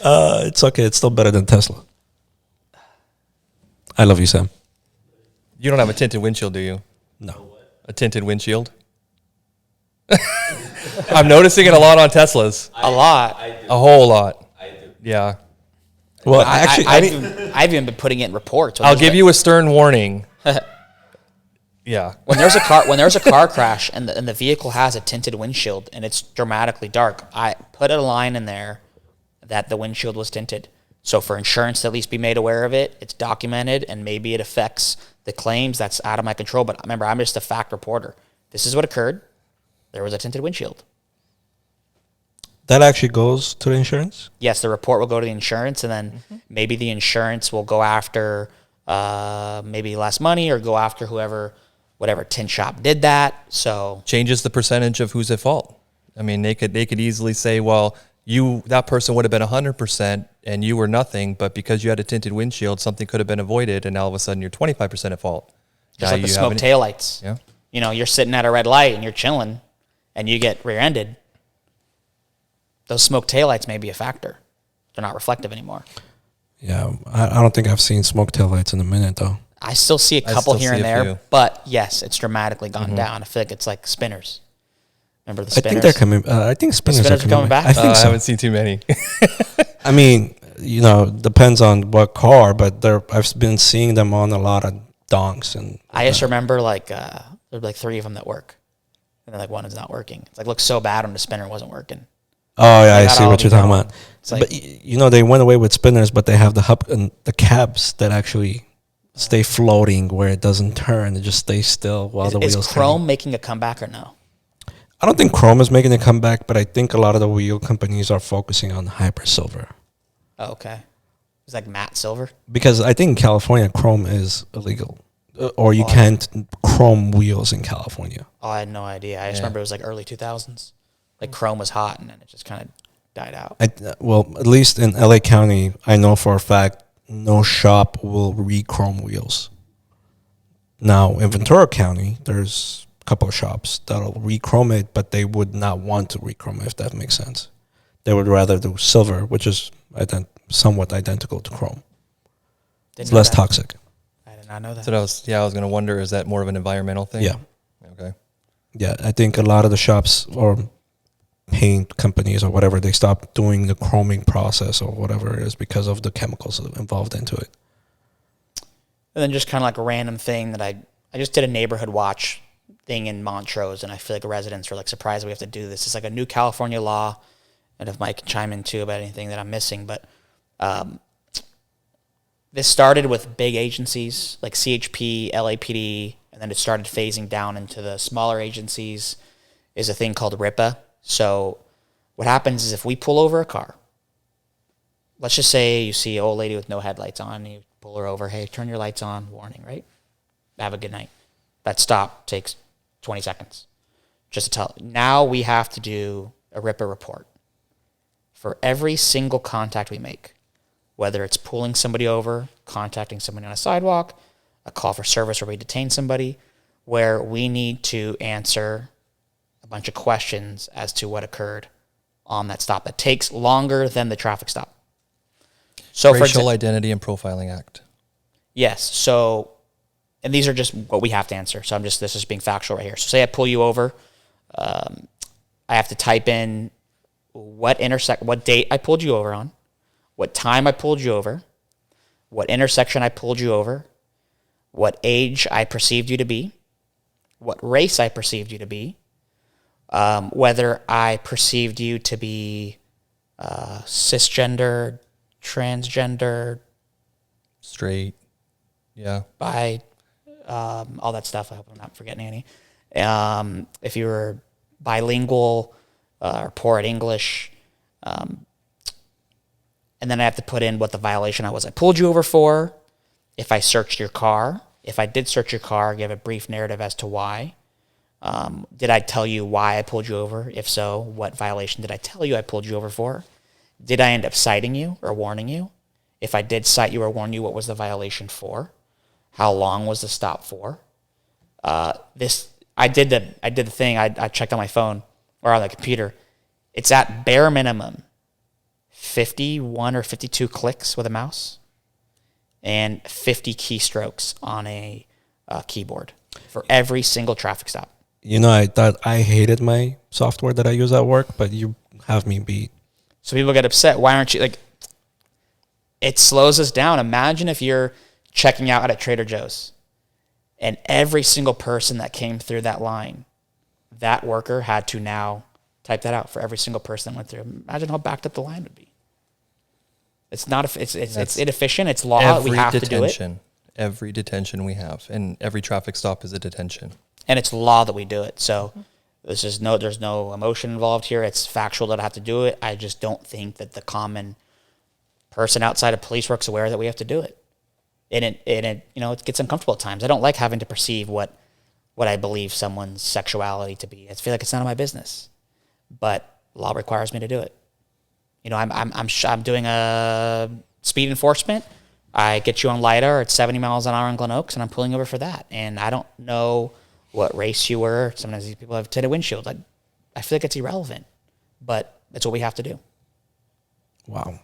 It's okay. It's still better than Tesla. I love you, Sam. You don't have a tinted windshield, do you? No. A tinted windshield? I'm noticing it a lot on Teslas. A lot. I do. A whole lot. I do. Yeah. Well, actually, I've even been putting it in reports. I'll give you a stern warning. Yeah. When there's a car crash and the vehicle has a tinted windshield and it's dramatically dark, I put a line in there that the windshield was tinted. So for insurance to at least be made aware of it, it's documented, and maybe it affects the claims. That's out of my control. But remember, I'm just a fact reporter. This is what occurred. There was a tinted windshield. that actually goes to the insurance? Yes, the report will go to the insurance, and then maybe the insurance will go after maybe less money or go after whatever tint shop did that. So Changes the percentage of who's at fault. I mean, they could easily say, well, that person would have been 100% and you were nothing, but because you had a tinted windshield, something could have been avoided, and all of a sudden you're 25% at fault. just Now like the you smoke haven't- taillights. Yeah. You know, you're sitting at a red light and you're chilling and you get rear-ended. Those smoke taillights may be a factor. They're not reflective anymore. Yeah, I don't think I've seen smoke taillights in a minute, though. I still see a couple still here see and a there, few. but yes, it's dramatically gone down. I feel like it's like spinners. Remember the I spinners? think they're coming. I think spinners Spinners are coming back. I I think so. haven't seen too many. I mean, depends on what car, but I've been seeing them on a lot of donks and. I just remember there's like 3 of them that work, and then like one is not working. It's like looks so bad when the spinner wasn't working. Oh yeah, I got see all what you're these talking on. about. It's like- But they went away with spinners, but they have the hub and the cabs that actually stay floating where it doesn't turn; it just stays still while the Is wheels Chrome turn. making a comeback or no? I don't think Chrome is making a comeback, but I think a lot of the wheel companies are focusing on hyper silver Oh, okay. It's like matte silver. because I think in California Chrome is illegal, or you can't chrome wheels in California. Oh, I had no idea. I just remember it was like early 2000s. Like Chrome was hot, and then it just kind of died out. Well, at least in LA County, I know for a fact no shop will re-chrome wheels. Now, in Ventura County, there's a couple of shops that'll re-chrome it, but they would not want to re-chrome it, if that makes sense. They would rather do silver, which is somewhat identical to chrome. Didn't It's know less that. toxic. I did not know that. So I was going to wonder, is that more of an environmental thing? Yeah. Okay. Yeah, I think a lot of the shops or paint companies or whatever, they stopped doing the chroming process or whatever it is because of the chemicals involved into it. And then just kind of like a random thing that I just did a neighborhood watch thing in Montrose, and I feel like residents were like surprised we have to do this. It's like a new California law, and if Mike can chime in too about anything that I'm missing, but this started with big agencies like CHP, LAPD, and then it started phasing down into the smaller agencies. Is a thing called RIPA. So what happens is if we pull over a car, let's just say you see an old lady with no headlights on, and you pull her over, hey, turn your lights on, warning, right? Have a good night. That stop takes 20 seconds. Just to tell. Now we have to do a RIPA report for every single contact we make, whether it's pulling somebody over, contacting somebody on a sidewalk, a call for service where we detain somebody, where we need to answer a bunch of questions as to what occurred on that stop. That takes longer than the traffic stop. So Racial Identity and Profiling Act. yes. So, and these are just what we have to answer. So this is being factual right here. So say I pull you over, I have to type in what date I pulled you over on, what time I pulled you over, what intersection I pulled you over, what age I perceived you to be, what race I perceived you to be, whether I perceived you to be cisgender, transgender, Straight. Yeah. bi, all that stuff. I hope I'm not forgetting any. If you were bilingual or poor at English, and then I have to put in what the violation I pulled you over for. If I searched your car, if I did search your car, give a brief narrative as to why. Did I tell you why I pulled you over? If so, what violation did I tell you I pulled you over for? Did I end up citing you or warning you? If I did cite you or warn you, what was the violation for? How long was the stop for? I did the thing. I checked on my phone or on the computer. It's at bare minimum 51 or 52 clicks with a mouse and 50 keystrokes on a keyboard for every single traffic stop. You know, I thought I hated my software that I use at work, but you have me beat. So people get upset. Why aren't you like? It slows us down. Imagine if you're checking out at a Trader Joe's and every single person that came through that line, that worker had to now type that out for every single person that went through. Imagine how backed up the line would be. It's not. It's inefficient. It's law. We have to do it. Every detention we have, and every traffic stop is a detention. And it's law that we do it. So there's no emotion involved here. It's factual that I have to do it. I just don't think that the common person outside of police work's aware that we have to do it. And it gets uncomfortable at times. I don't like having to perceive what I believe someone's sexuality to be. I feel like it's none of my business. But law requires me to do it. You know, I'm doing a speed enforcement. I get you on LiDAR at 70 miles an hour in Glen Oaks, and I'm pulling over for that. And I don't know what race you were. Sometimes these people have tinted windshields. I feel like it's irrelevant, but it's what we have to do. Wow.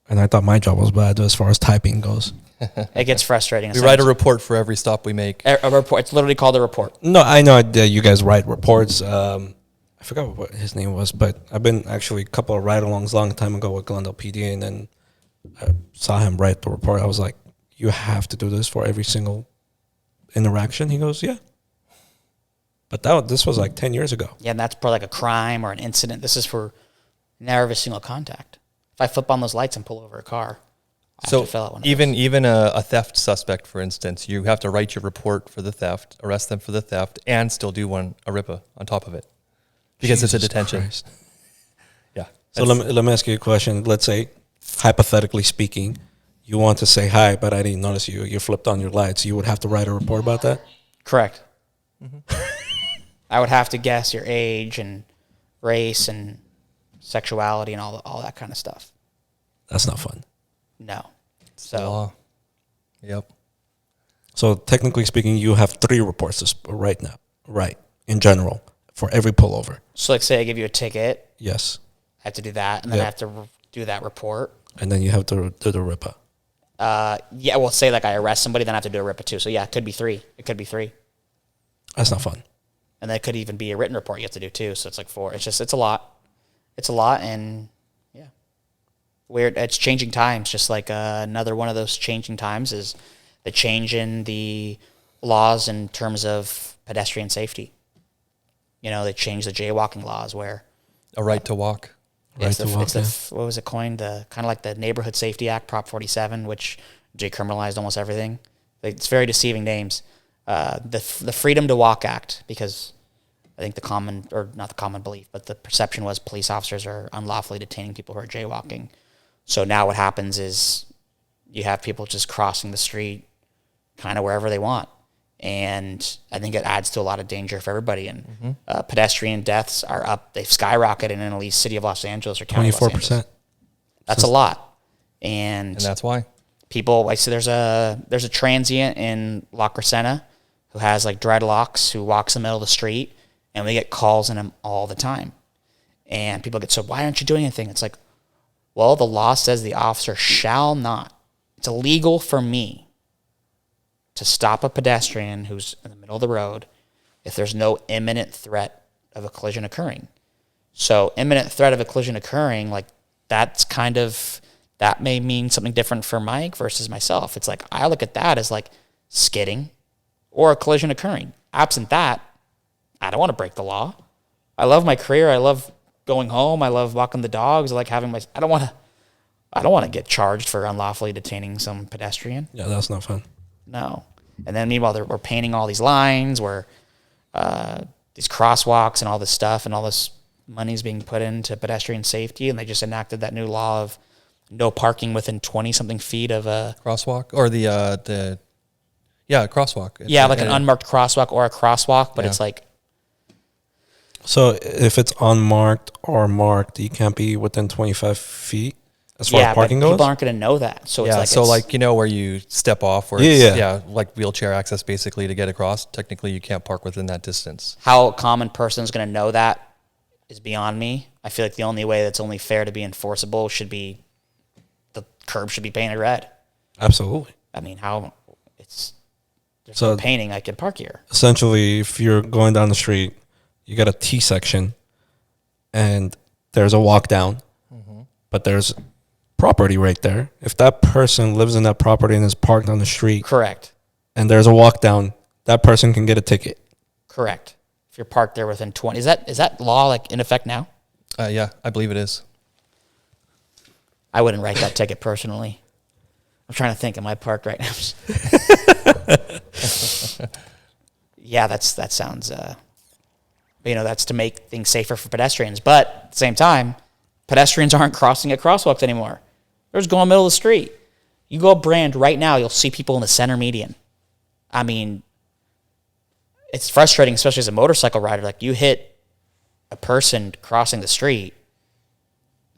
And I thought my job was bad as far as typing goes. It gets frustrating. We write a report for every stop we make. A report. It's literally called a report. No, I know that you guys write reports. I forgot what his name was, but I've been actually a couple of ride-alongs a long time ago with Glendale PD, and then I saw him write the report. I was like, you have to do this for every single interaction? He goes, yeah. But this was like 10 years ago. Yeah, and that's probably like a crime or an incident. This is for never a single contact. If I flip on those lights and pull over a car, I have to fill out one of those. Even a theft suspect, for instance, you have to write your report for the theft, arrest them for the theft, and still do a RIPA on top of it. Because Jesus it's a detention. Christ. Yeah. So let me ask you a question. Let's say, hypothetically speaking, you want to say hi, but I didn't notice you. You flipped on your lights. You would have to write a report about that? Correct. Mm-hmm. I would have to guess your age and race and sexuality and all that kind of stuff. That's not fun. No. So, yep. So technically speaking, you have 3 reports right now, right, in general, for every pullover. So like say I give you a ticket. Yes. I have to do that, and then I have to do that report. And then you have to do the RIPA. Yeah, well, say like I arrest somebody, then I have to do a RIPA too. So yeah, it could be 3. It could be 3. That's not fun. And then it could even be a written report you have to do too. So it's like 4. It's a lot. It's a lot, and yeah. Weird. It's changing times. Just like another one of those changing times is the change in the laws in terms of pedestrian safety. You know, they changed the jaywalking laws where a right to walk. What was it coined? Kind of like the Neighborhood Safety Act, Prop 47, which decriminalized almost everything. It's very deceiving names. The Freedom to Walk Act, because I think not the common belief, but the perception was police officers are unlawfully detaining people who are jaywalking. So now what happens is you have people just crossing the street kind of wherever they want. And I think it adds to a lot of danger for everybody. And pedestrian deaths are up. They've skyrocketed in at least city of Los Angeles or county of Los Angeles. 24%. That's a lot. And that's why. People, like, so there's a transient in La Crescenta who has like dreadlocks who walks in the middle of the street, and we get calls on him all the time. And people get, so why aren't you doing anything? It's like, well, the law says the officer shall not. It's illegal for me to stop a pedestrian who's in the middle of the road if there's no imminent threat of a collision occurring. So imminent threat of a collision occurring, like that may mean something different for Mike versus myself. It's like, I look at that as like skidding or a collision occurring. Absent that, I don't want to break the law. I love my career. I love going home. I love walking the dogs. I like having I don't want to get charged for unlawfully detaining some pedestrian. Yeah, that's not fun. No. And then meanwhile, we're painting all these lines where these crosswalks and all this stuff, and all this money's being put into pedestrian safety, and they just enacted that new law of no parking within 20-something feet of a crosswalk, or the crosswalk. It's an unmarked crosswalk or a crosswalk, but it's like So if it's unmarked or marked, you can't be within 25 feet as far as parking but goes? people aren't going to know that. So it's Yeah, like, so it's, like, you know, where you step off, where like wheelchair access basically to get across. Technically, you can't park within that distance. how a common person is going to know that is beyond me. I feel like the only way that's only fair to be enforceable should be the curb should be painted red. Absolutely. I mean, how it's there's So- no painting I can park here. Essentially, if you're going down the street, you got a T section and there's a walk down, but there's property right there. If that person lives in that property and is parked on the street Correct. and there's a walk down, that person can get a ticket. Correct. If you're parked there within 20, is that law like in effect now? Yeah, I believe it is. I wouldn't write that ticket personally. I'm trying to think. Am I parked right now? Yeah, that sounds. That's to make things safer for pedestrians. But at the same time, pedestrians aren't crossing at crosswalks anymore. They're just going middle of the street. You go up Brand right now, you'll see people in the center median. I mean, it's frustrating, especially as a motorcycle rider. Like, you hit a person crossing the street,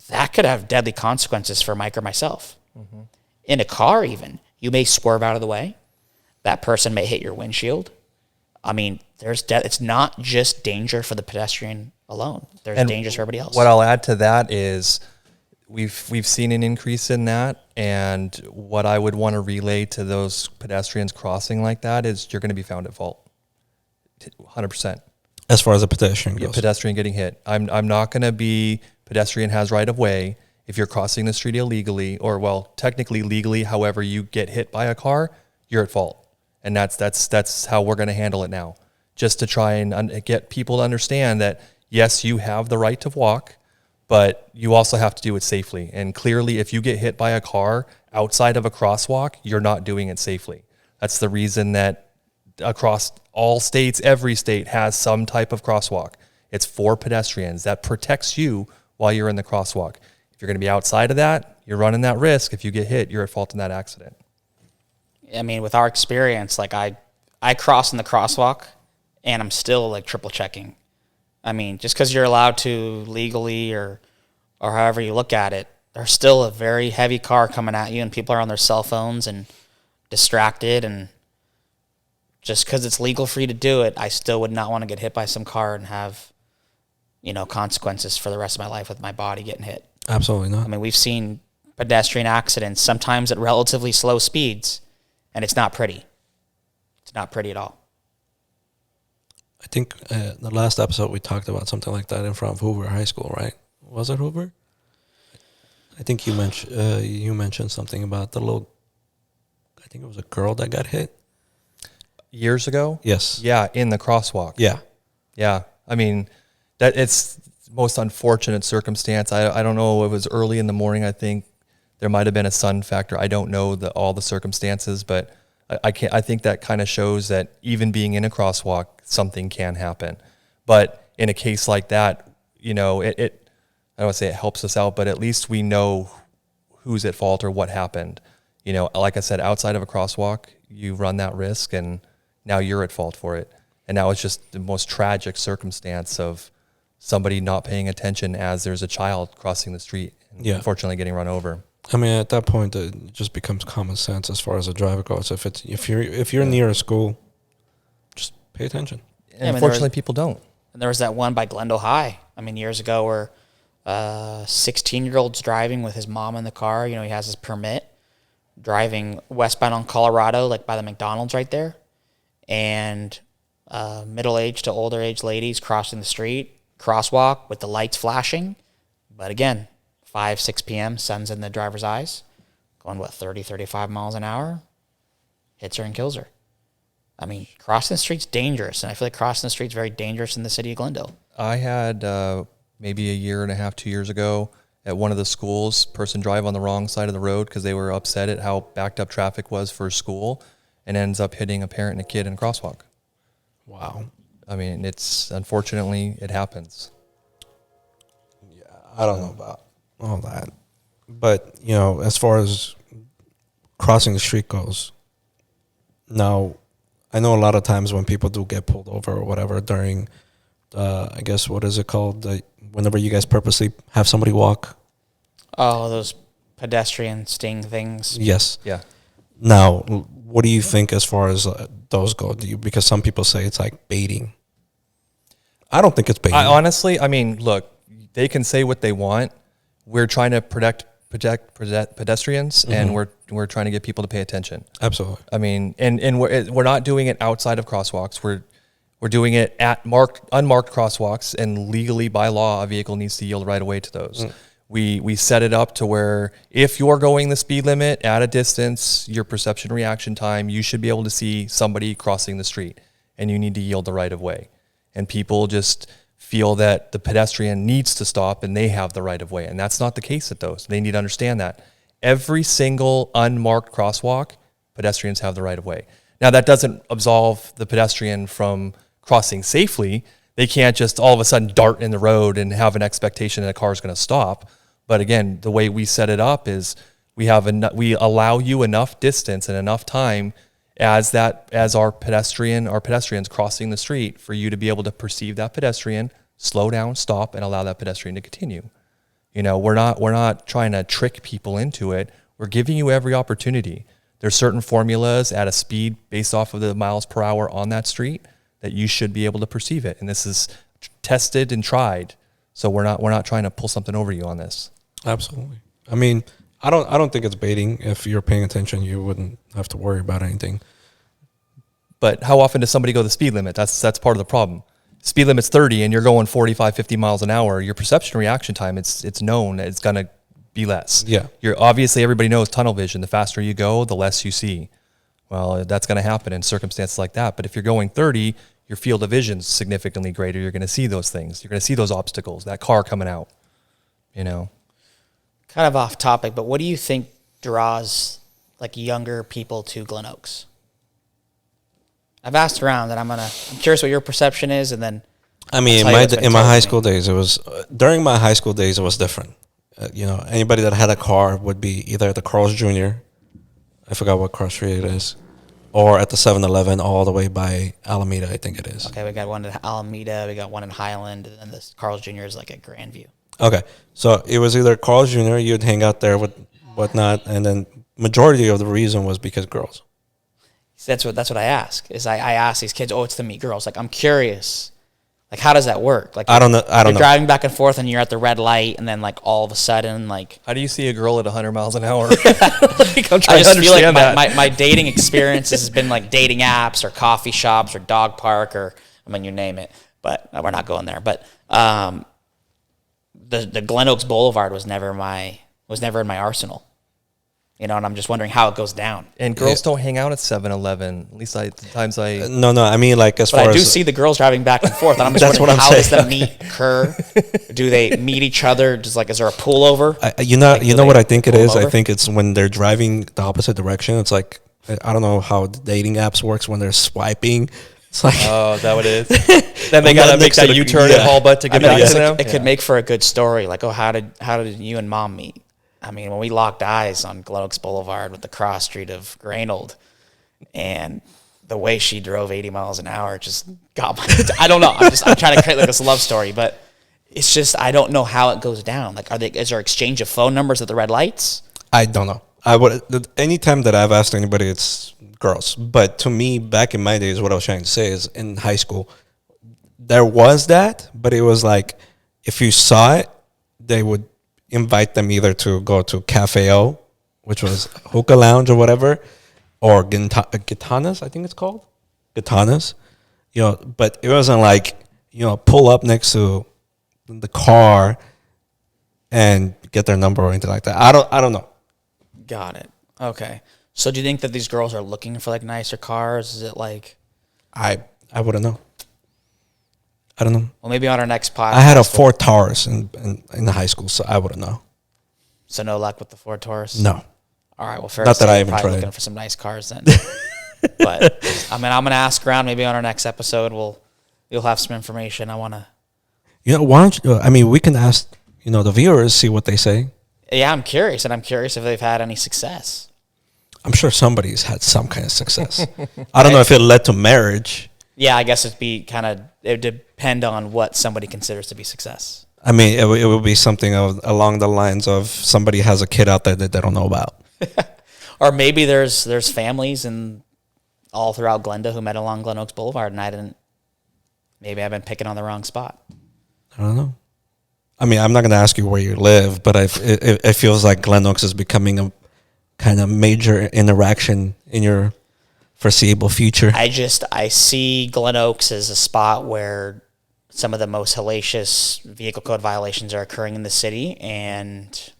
that could have deadly consequences for Mike or myself. In a car, even, you may swerve out of the way. That person may hit your windshield. I mean, it's not just danger for the pedestrian alone. There's dangers for everybody else. What I'll add to that is we've seen an increase in that, and what I would want to relay to those pedestrians crossing like that is you're going to be found at fault, 100%. As far as a pedestrian goes. Pedestrian getting hit. I'm not going to be pedestrian has right of way if you're crossing the street illegally, or well, technically legally. However, you get hit by a car, you're at fault, and that's how we're going to handle it now. Just to try and get people to understand that yes, you have the right to walk, but you also have to do it safely. And clearly, if you get hit by a car outside of a crosswalk, you're not doing it safely. That's the reason that across all states, every state has some type of crosswalk. It's for pedestrians. That protects you while you're in the crosswalk. If you're going to be outside of that, you're running that risk. If you get hit, you're at fault in that accident. I mean, with our experience, like I cross in the crosswalk, and I'm still like triple checking. I mean, just because you're allowed to legally or however you look at it, there's still a very heavy car coming at you, and people are on their cell phones and distracted. And just because it's legal for you to do it, I still would not want to get hit by some car and have, consequences for the rest of my life with my body getting hit. Absolutely not. I mean, we've seen pedestrian accidents, sometimes at relatively slow speeds, and it's not pretty. It's not pretty at all. I think the last episode we talked about something like that in front of Hoover High School, right? Was it Hoover? I think you mentioned something about I think it was a girl that got hit. Years ago? Yes. Yeah, in the crosswalk. Yeah. Yeah. I mean, that it's the most unfortunate circumstance. I don't know. It was early in the morning. I think there might have been a sun factor. I don't know all the circumstances, but I think that kind of shows that even being in a crosswalk, something can happen. But in a case like that, I don't want to say it helps us out, but at least we know who's at fault or what happened. Like I said, outside of a crosswalk, you run that risk, and now you're at fault for it. And now it's just the most tragic circumstance of somebody not paying attention as there's a child crossing the street and unfortunately getting run over. I mean, at that point, it just becomes common sense as far as a driver goes. If you're near a school, just pay attention. And unfortunately, people don't. And there was that one by Glendale High, years ago, where 16-year-old's driving with his mom in the car. He has his permit, driving westbound on Colorado, like by the McDonald's right there. And middle-aged to older-aged ladies crossing the street, crosswalk with the lights flashing. But again, 5, 6 p.m., sun's in the driver's eyes, going, 30, 35 miles an hour, hits her and kills her. I mean, crossing the street's dangerous, and I feel like crossing the street's very dangerous in the city of Glendale. I had maybe a year and a half, 2 years ago, at one of the schools, person drive on the wrong side of the road because they were upset at how backed up traffic was for school, and ends up hitting a parent and a kid in a crosswalk. Wow. I mean, unfortunately, it happens. Yeah, I don't know about all that. But, as far as crossing the street goes, now, I know a lot of times when people do get pulled over or whatever during I guess, what is it called? Whenever you guys purposely have somebody walk. Oh, those pedestrian sting things. Yes. Yeah. Now, what do you think as far as those go? Because some people say it's like baiting. I don't think it's baiting. Honestly, I mean, look, they can say what they want. We're trying to protect pedestrians, and we're trying to get people to pay attention. Absolutely. I mean, and we're not doing it outside of crosswalks. We're doing it at unmarked crosswalks, and legally by law, a vehicle needs to yield right away to those. We set it up to where if you're going the speed limit at a distance, your perception reaction time, you should be able to see somebody crossing the street, and you need to yield the right of way. And people just feel that the pedestrian needs to stop and they have the right of way. And that's not the case at those. They need to understand that. Every single unmarked crosswalk, pedestrians have the right of way. Now, that doesn't absolve the pedestrian from crossing safely. They can't just all of a sudden dart in the road and have an expectation that a car is going to stop. But again, the way we set it up is we allow you enough distance and enough time as our pedestrians crossing the street for you to be able to perceive that pedestrian, slow down, stop, and allow that pedestrian to continue. You know, we're not trying to trick people into it. We're giving you every opportunity. There's certain formulas at a speed based off of the miles per hour on that street that you should be able to perceive it. And this is tested and tried. So we're not trying to pull something over you on this. Absolutely. I mean, I don't think it's baiting. If you're paying attention, you wouldn't have to worry about anything. But how often does somebody go the speed limit? That's part of the problem. Speed limit's 30 and you're going 45, 50 miles an hour. Your perception reaction time, it's known it's going to be less. Yeah. Obviously everybody knows tunnel vision. The faster you go, the less you see. Well, that's going to happen in circumstances like that. But if you're going 30, your field of vision's significantly greater. You're going to see those things. You're going to see those obstacles, that car coming out, you know. Kind of off topic, but what do you think draws like younger people to Glen Oaks? I've asked around, and I'm curious what your perception is, and then I mean, in my high school days, it was during my high school days, it was different. You know, anybody that had a car would be either at the Carl's Jr. I forgot what cross street it is, or at the 7-Eleven all the way by Alameda, I think it is. Okay, we got one at Alameda, we got one in Highland, and then this Carl's Jr. is like at Grandview. Okay, so it was either Carl's Jr., you'd hang out there with whatnot, and then majority of the reason was because girls. So that's what I ask. I ask these kids, oh, it's to meet girls. Like, I'm curious. Like, how does that work? Like, I don't know. You're driving back and forth, and you're at the red light, and then like all of a sudden, like, how do you see a girl at 100 miles an hour? Like, I'm trying I just to feel understand like my dating experiences has been like dating apps or coffee shops or dog park or, I mean, you name it. But we're not going there. But the Glen Oaks Boulevard was never in my arsenal. You know, and I'm just wondering how it goes down. And girls don't hang out at 7-Eleven. At least the times I... No, I mean, like, as but far I do as... see the girls driving back and forth, and I'm just That's wondering what I'm how saying. does the meet occur? Do they meet each other? Just like, is there a pullover? You know what I think it is? I think it's when they're driving the opposite direction. It's like, I don't know how the dating apps works when they're swiping. It's like... Oh, is that what it is? Then they got to make that U-turn at Hallbutt to get back to them? It could make for a good story. Like, oh, how did you and Mom meet? I mean, when we locked eyes on Glen Oaks Boulevard with the cross street of Granold, and the way she drove 80 miles an hour just got my... I don't know. I'm trying to create like this love story, but it's just, I don't know how it goes down. Like, is there exchange of phone numbers at the red lights? I don't know. Anytime that I've asked anybody, it's girls. But to me, back in my days, what I was trying to say is in high school, there was that, but it was like, if you saw it, they would invite them either to go to Cafe O, which was hookah lounge or whatever, or Gitanas, I think it's called. Gitanas. You know, but it wasn't like, you know, pull up next to the car and get their number or anything like that. I don't know. Got it. Okay. So do you think that these girls are looking for like nicer cars? Is it like... I wouldn't know. I don't know. Well, maybe on our next podcast. I had a Ford Taurus in high school, so I wouldn't know. So no luck with the Ford Taurus? No. All right. Well, fair Not that I even probably tried. looking for some nice cars then. But I mean, I'm gonna ask around. Maybe on our next episode, you'll have some information. I want to. You know, why don't you? I mean, we can ask, you know, the viewers, see what they say. Yeah, I'm curious, and I'm curious if they've had any success. I'm sure somebody's had some kind of success. I don't know if it led to marriage. Yeah, I guess it would depend on what somebody considers to be success. I mean, it will be something along the lines of somebody has a kid out there that they don't know about. Or maybe there's families and all throughout Glendale who met along Glen Oaks Boulevard, and maybe I've been picking on the wrong spot. I don't know. I mean, I'm not going to ask you where you live, but it feels like Glen Oaks is becoming a kind of major interaction in your foreseeable future. I see Glen Oaks as a spot where some of the most hellacious vehicle code violations are occurring in the city, and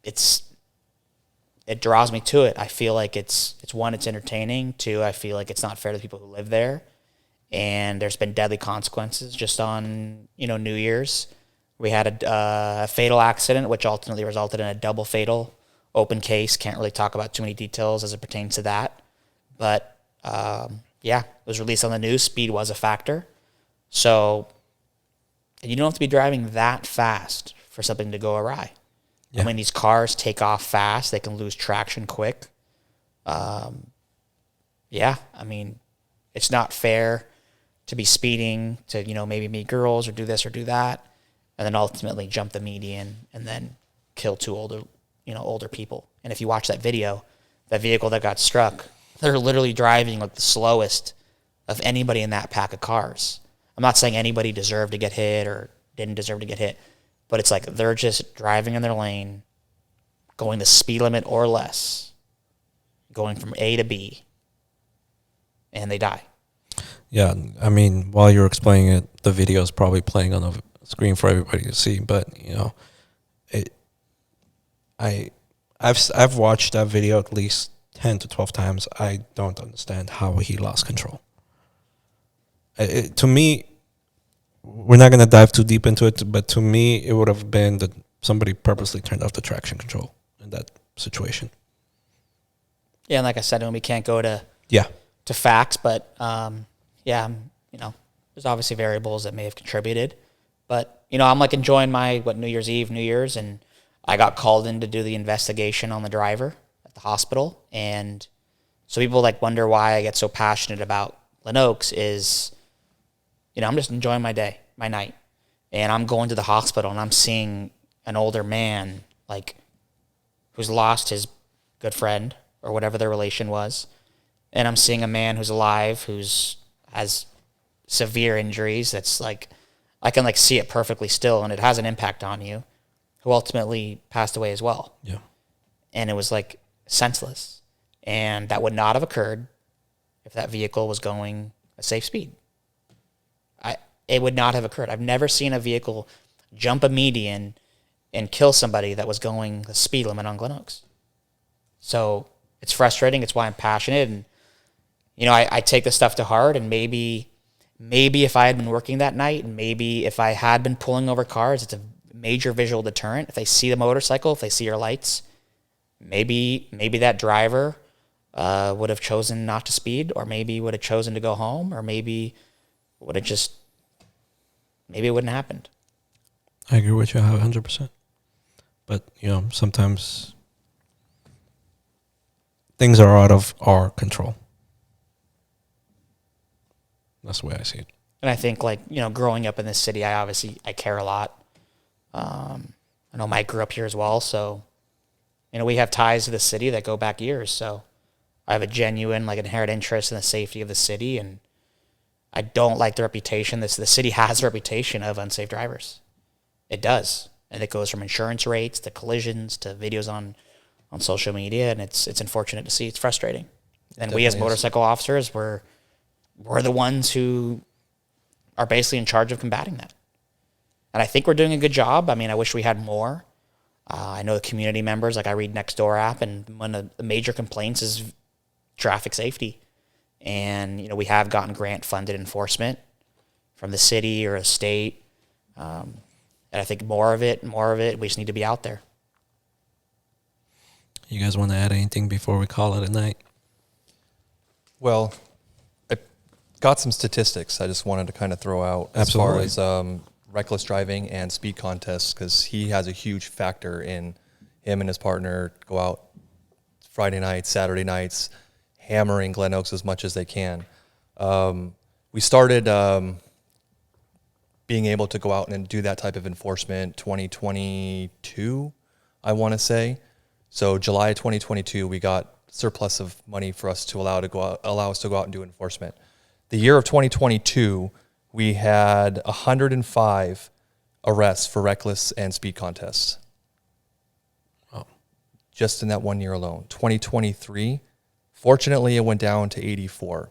it draws me to it. I feel like it's one, it's entertaining. Two, I feel like it's not fair to the people who live there, and there's been deadly consequences just on New Year's. We had a fatal accident, which ultimately resulted in a double fatal open case. Can't really talk about too many details as it pertains to that. But, it was released on the news. Speed was a factor. So you don't have to be driving that fast for something to go awry. Yeah. I mean, these cars take off fast. They can lose traction quick. I mean, it's not fair to be speeding to, maybe meet girls or do this or do that, and then ultimately jump the median and then kill two older people. And if you watch that video, that vehicle that got struck, they're literally driving like the slowest of anybody in that pack of cars. I'm not saying anybody deserved to get hit or didn't deserve to get hit, but it's like they're just driving in their lane, going the speed limit or less, going from A to B, and they die. Yeah, I mean, while you're explaining it, the video is probably playing on the screen for everybody to see. But I've watched that video at least 10 to 12 times. I don't understand how he lost control. To me, we're not going to dive too deep into it, but to me, it would have been that somebody purposely turned off the traction control in that situation. Yeah, and like I said, we can't go to facts, but there's obviously variables that may have contributed. But I'm like enjoying my New Year's Eve, New Year's, and I got called in to do the investigation on the driver at the hospital, and so people wonder why I get so passionate about Glen Oaks is, I'm just enjoying my day, my night, and I'm going to the hospital and I'm seeing an older man who's lost his good friend or whatever their relation was, and I'm seeing a man who's alive has severe injuries. That's I can see it perfectly still, and it has an impact on you, who ultimately passed away as well. Yeah, and it was senseless, and that would not have occurred if that vehicle was going a safe speed. It would not have occurred. I've never seen a vehicle jump a median and kill somebody that was going the speed limit on Glen Oaks. So it's frustrating. It's why I'm passionate, and I take this stuff to heart. And maybe if I had been working that night, and maybe if I had been pulling over cars, it's a major visual deterrent. If they see the motorcycle, if they see your lights, maybe that driver would have chosen not to speed, or maybe would have chosen to go home, or maybe would have maybe it wouldn't have happened. I agree with you 100%. But, sometimes things are out of our control. That's the way I see it. And I think, growing up in this city, I care a lot. I know Mike grew up here as well, so, we have ties to the city that go back years, so I have a genuine, inherent interest in the safety of the city, and I don't like the reputation. The city has a reputation of unsafe drivers. It does. And it goes from insurance rates to collisions to videos on social media, and it's unfortunate to see. It's frustrating. And we as motorcycle officers, we're the ones who are basically in charge of combating that. And I think we're doing a good job. I mean, I wish we had more. I know the community members, I read Nextdoor app, and one of the major complaints is traffic safety. And, we have gotten grant-funded enforcement from the city or the state. And I think more of it, we just need to be out there. You guys want to add anything before we call it a night? Well, I got some statistics I just wanted to kind of throw out. Absolutely. As far as reckless driving and speed contests, because he has a huge factor in him and his partner go out Friday nights, Saturday nights, hammering Glen Oaks as much as they can. We started being able to go out and do that type of enforcement 2022, I want to say. So July 2022, we got surplus of money for us to allow us to go out and do enforcement. The year of 2022, we had 105 arrests for reckless and speed contests. Oh. Just in that 1 year alone. 2023, fortunately, it went down to 84.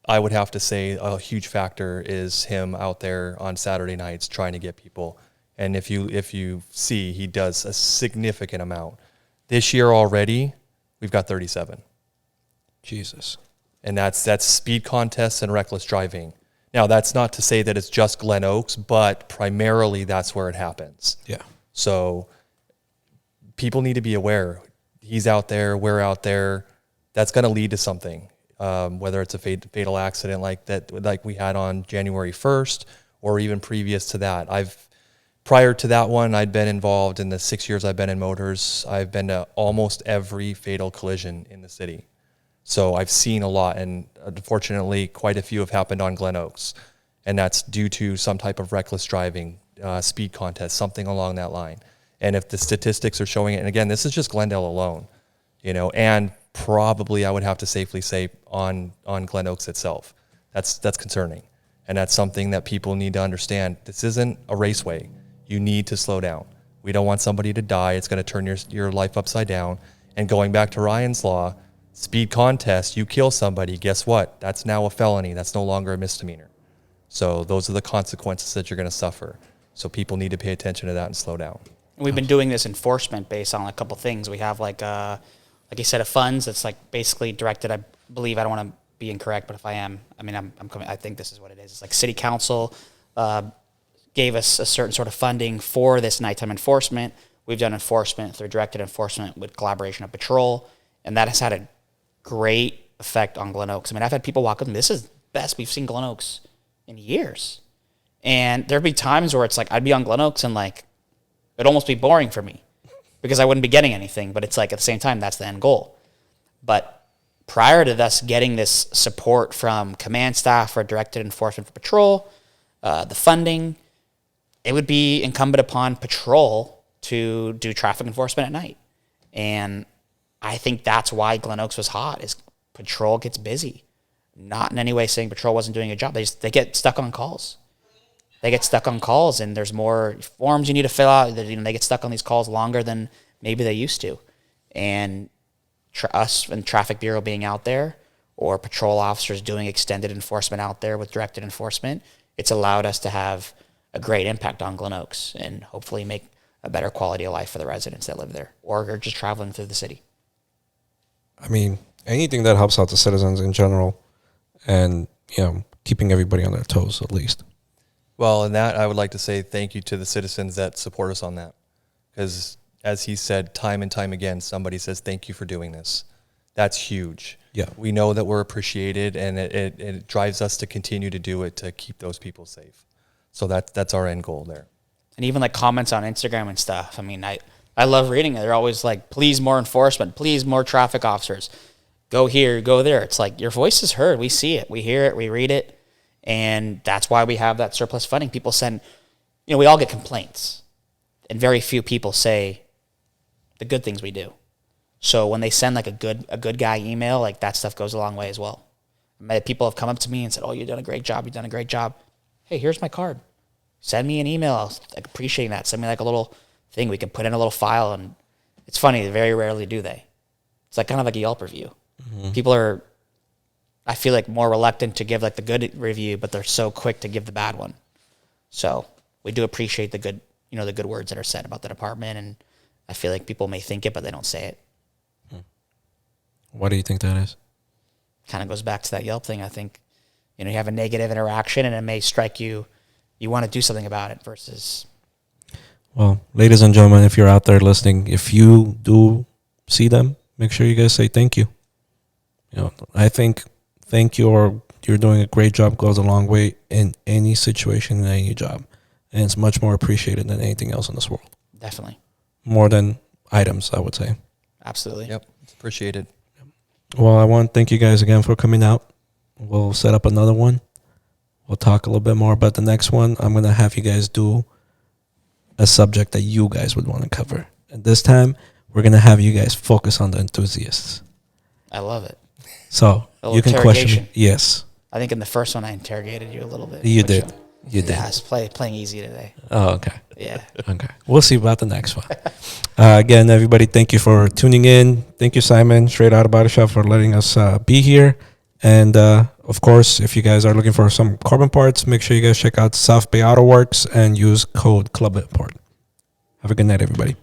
I would have to say a huge factor is him out there on Saturday nights trying to get people. And if you see, he does a significant amount. This year already, we've got 37. Jesus. And that's speed contests and reckless driving. Now, that's not to say that it's just Glen Oaks, but primarily that's where it happens. Yeah. So people need to be aware. He's out there, we're out there. That's going to lead to something, whether it's a fatal accident like we had on January 1st, or even previous to that. Prior to that one, I'd been involved in the 6 years I've been in motors. I've been to almost every fatal collision in the city. So I've seen a lot, and unfortunately, quite a few have happened on Glen Oaks. And that's due to some type of reckless driving, speed contest, something along that line. And if the statistics are showing it, and again, this is just Glendale alone, and probably I would have to safely say on Glen Oaks itself. That's concerning. And that's something that people need to understand. This isn't a raceway. You need to slow down. We don't want somebody to die. It's going to turn your life upside down. And going back to Ryan's law, speed contest, you kill somebody, guess what? That's now a felony. That's no longer a misdemeanor. So those are the consequences that you're going to suffer. So people need to pay attention to that and slow down. We've been doing this enforcement based on a couple things. We have like you said, of funds that's like basically directed. I believe, I don't want to be incorrect, but if I am, I'm coming. I think this is what it is. It's like city council gave us a certain sort of funding for this nighttime enforcement. We've done enforcement through directed enforcement with collaboration of patrol, and that has had a great effect on Glen Oaks. I've had people walk up and this is the best we've seen Glen Oaks in years. And there'd be times where it's like I'd be on Glen Oaks and like it'd almost be boring for me because I wouldn't be getting anything. But it's like at the same time, that's the end goal. But prior to us getting this support from command staff for directed enforcement for patrol, the funding, it would be incumbent upon patrol to do traffic enforcement at night. And I think that's why Glen Oaks was hot, is patrol gets busy. Not in any way saying patrol wasn't doing a job. They get stuck on calls. They get stuck on calls, and there's more forms you need to fill out. They get stuck on these calls longer than maybe they used to. And us and Traffic Bureau being out there, or patrol officers doing extended enforcement out there with directed enforcement, it's allowed us to have a great impact on Glen Oaks and hopefully make a better quality of life for the residents that live there or are just traveling through the city. Anything that helps out the citizens in general and, keeping everybody on their toes at least. Well, in that, I would like to say thank you to the citizens that support us on that. Because as he said, time and time again, somebody says, thank you for doing this. That's huge. Yeah. We know that we're appreciated, and it drives us to continue to do it to keep those people safe. So that's our end goal there. And even like comments on Instagram and stuff. I love reading it. They're always like, please more enforcement, please more traffic officers. Go here, go there. It's like your voice is heard. We see it, we hear it, we read it. And that's why we have that surplus funding. People send, we all get complaints. And very few people say the good things we do. So when they send like a good guy email, like that stuff goes a long way as well. People have come up to me and said, oh, you've done a great job. You've done a great job. Hey, here's my card. Send me an email. I'll appreciate that. Send me like a little thing we can put in a little file. And it's funny, very rarely do they. It's like kind of like a Yelp review. Mm-hmm. People are, I feel like, more reluctant to give like the good review, but they're so quick to give the bad one. So we do appreciate the good, the good words that are said about the department. And I feel like people may think it, but they don't say it. Why do you think that is? Kind of goes back to that Yelp thing. I think, you have a negative interaction and it may strike you. You want to do something about it versus. Well, ladies and gentlemen, if you're out there listening, if you do see them, make sure you guys say thank you. I think thank you or you're doing a great job goes a long way in any situation, in any job. And it's much more appreciated than anything else in this world. Definitely. More than items, I would say. Absolutely. Yep. It's appreciated. Well, I want to thank you guys again for coming out. We'll set up another one. We'll talk a little bit more about the next one. I'm going to have you guys do a subject that you guys would want to cover. And this time, we're going to have you guys focus on the enthusiasts. I love it. So A you little can question me. interrogation. Yes, I think in the first one I interrogated you a little bit. you which, did. You did. Yeah, I was playing easy today. Oh, okay. Yeah. Okay. We'll see about the next one. Again, everybody, thank you for tuning in. Thank you, Simon, Straight Out of Body Shop, for letting us be here. And, of course, if you guys are looking for some carbon parts, make sure you guys check out South Bay Auto Works and use code CLUBIMPORT. Have a good night, everybody.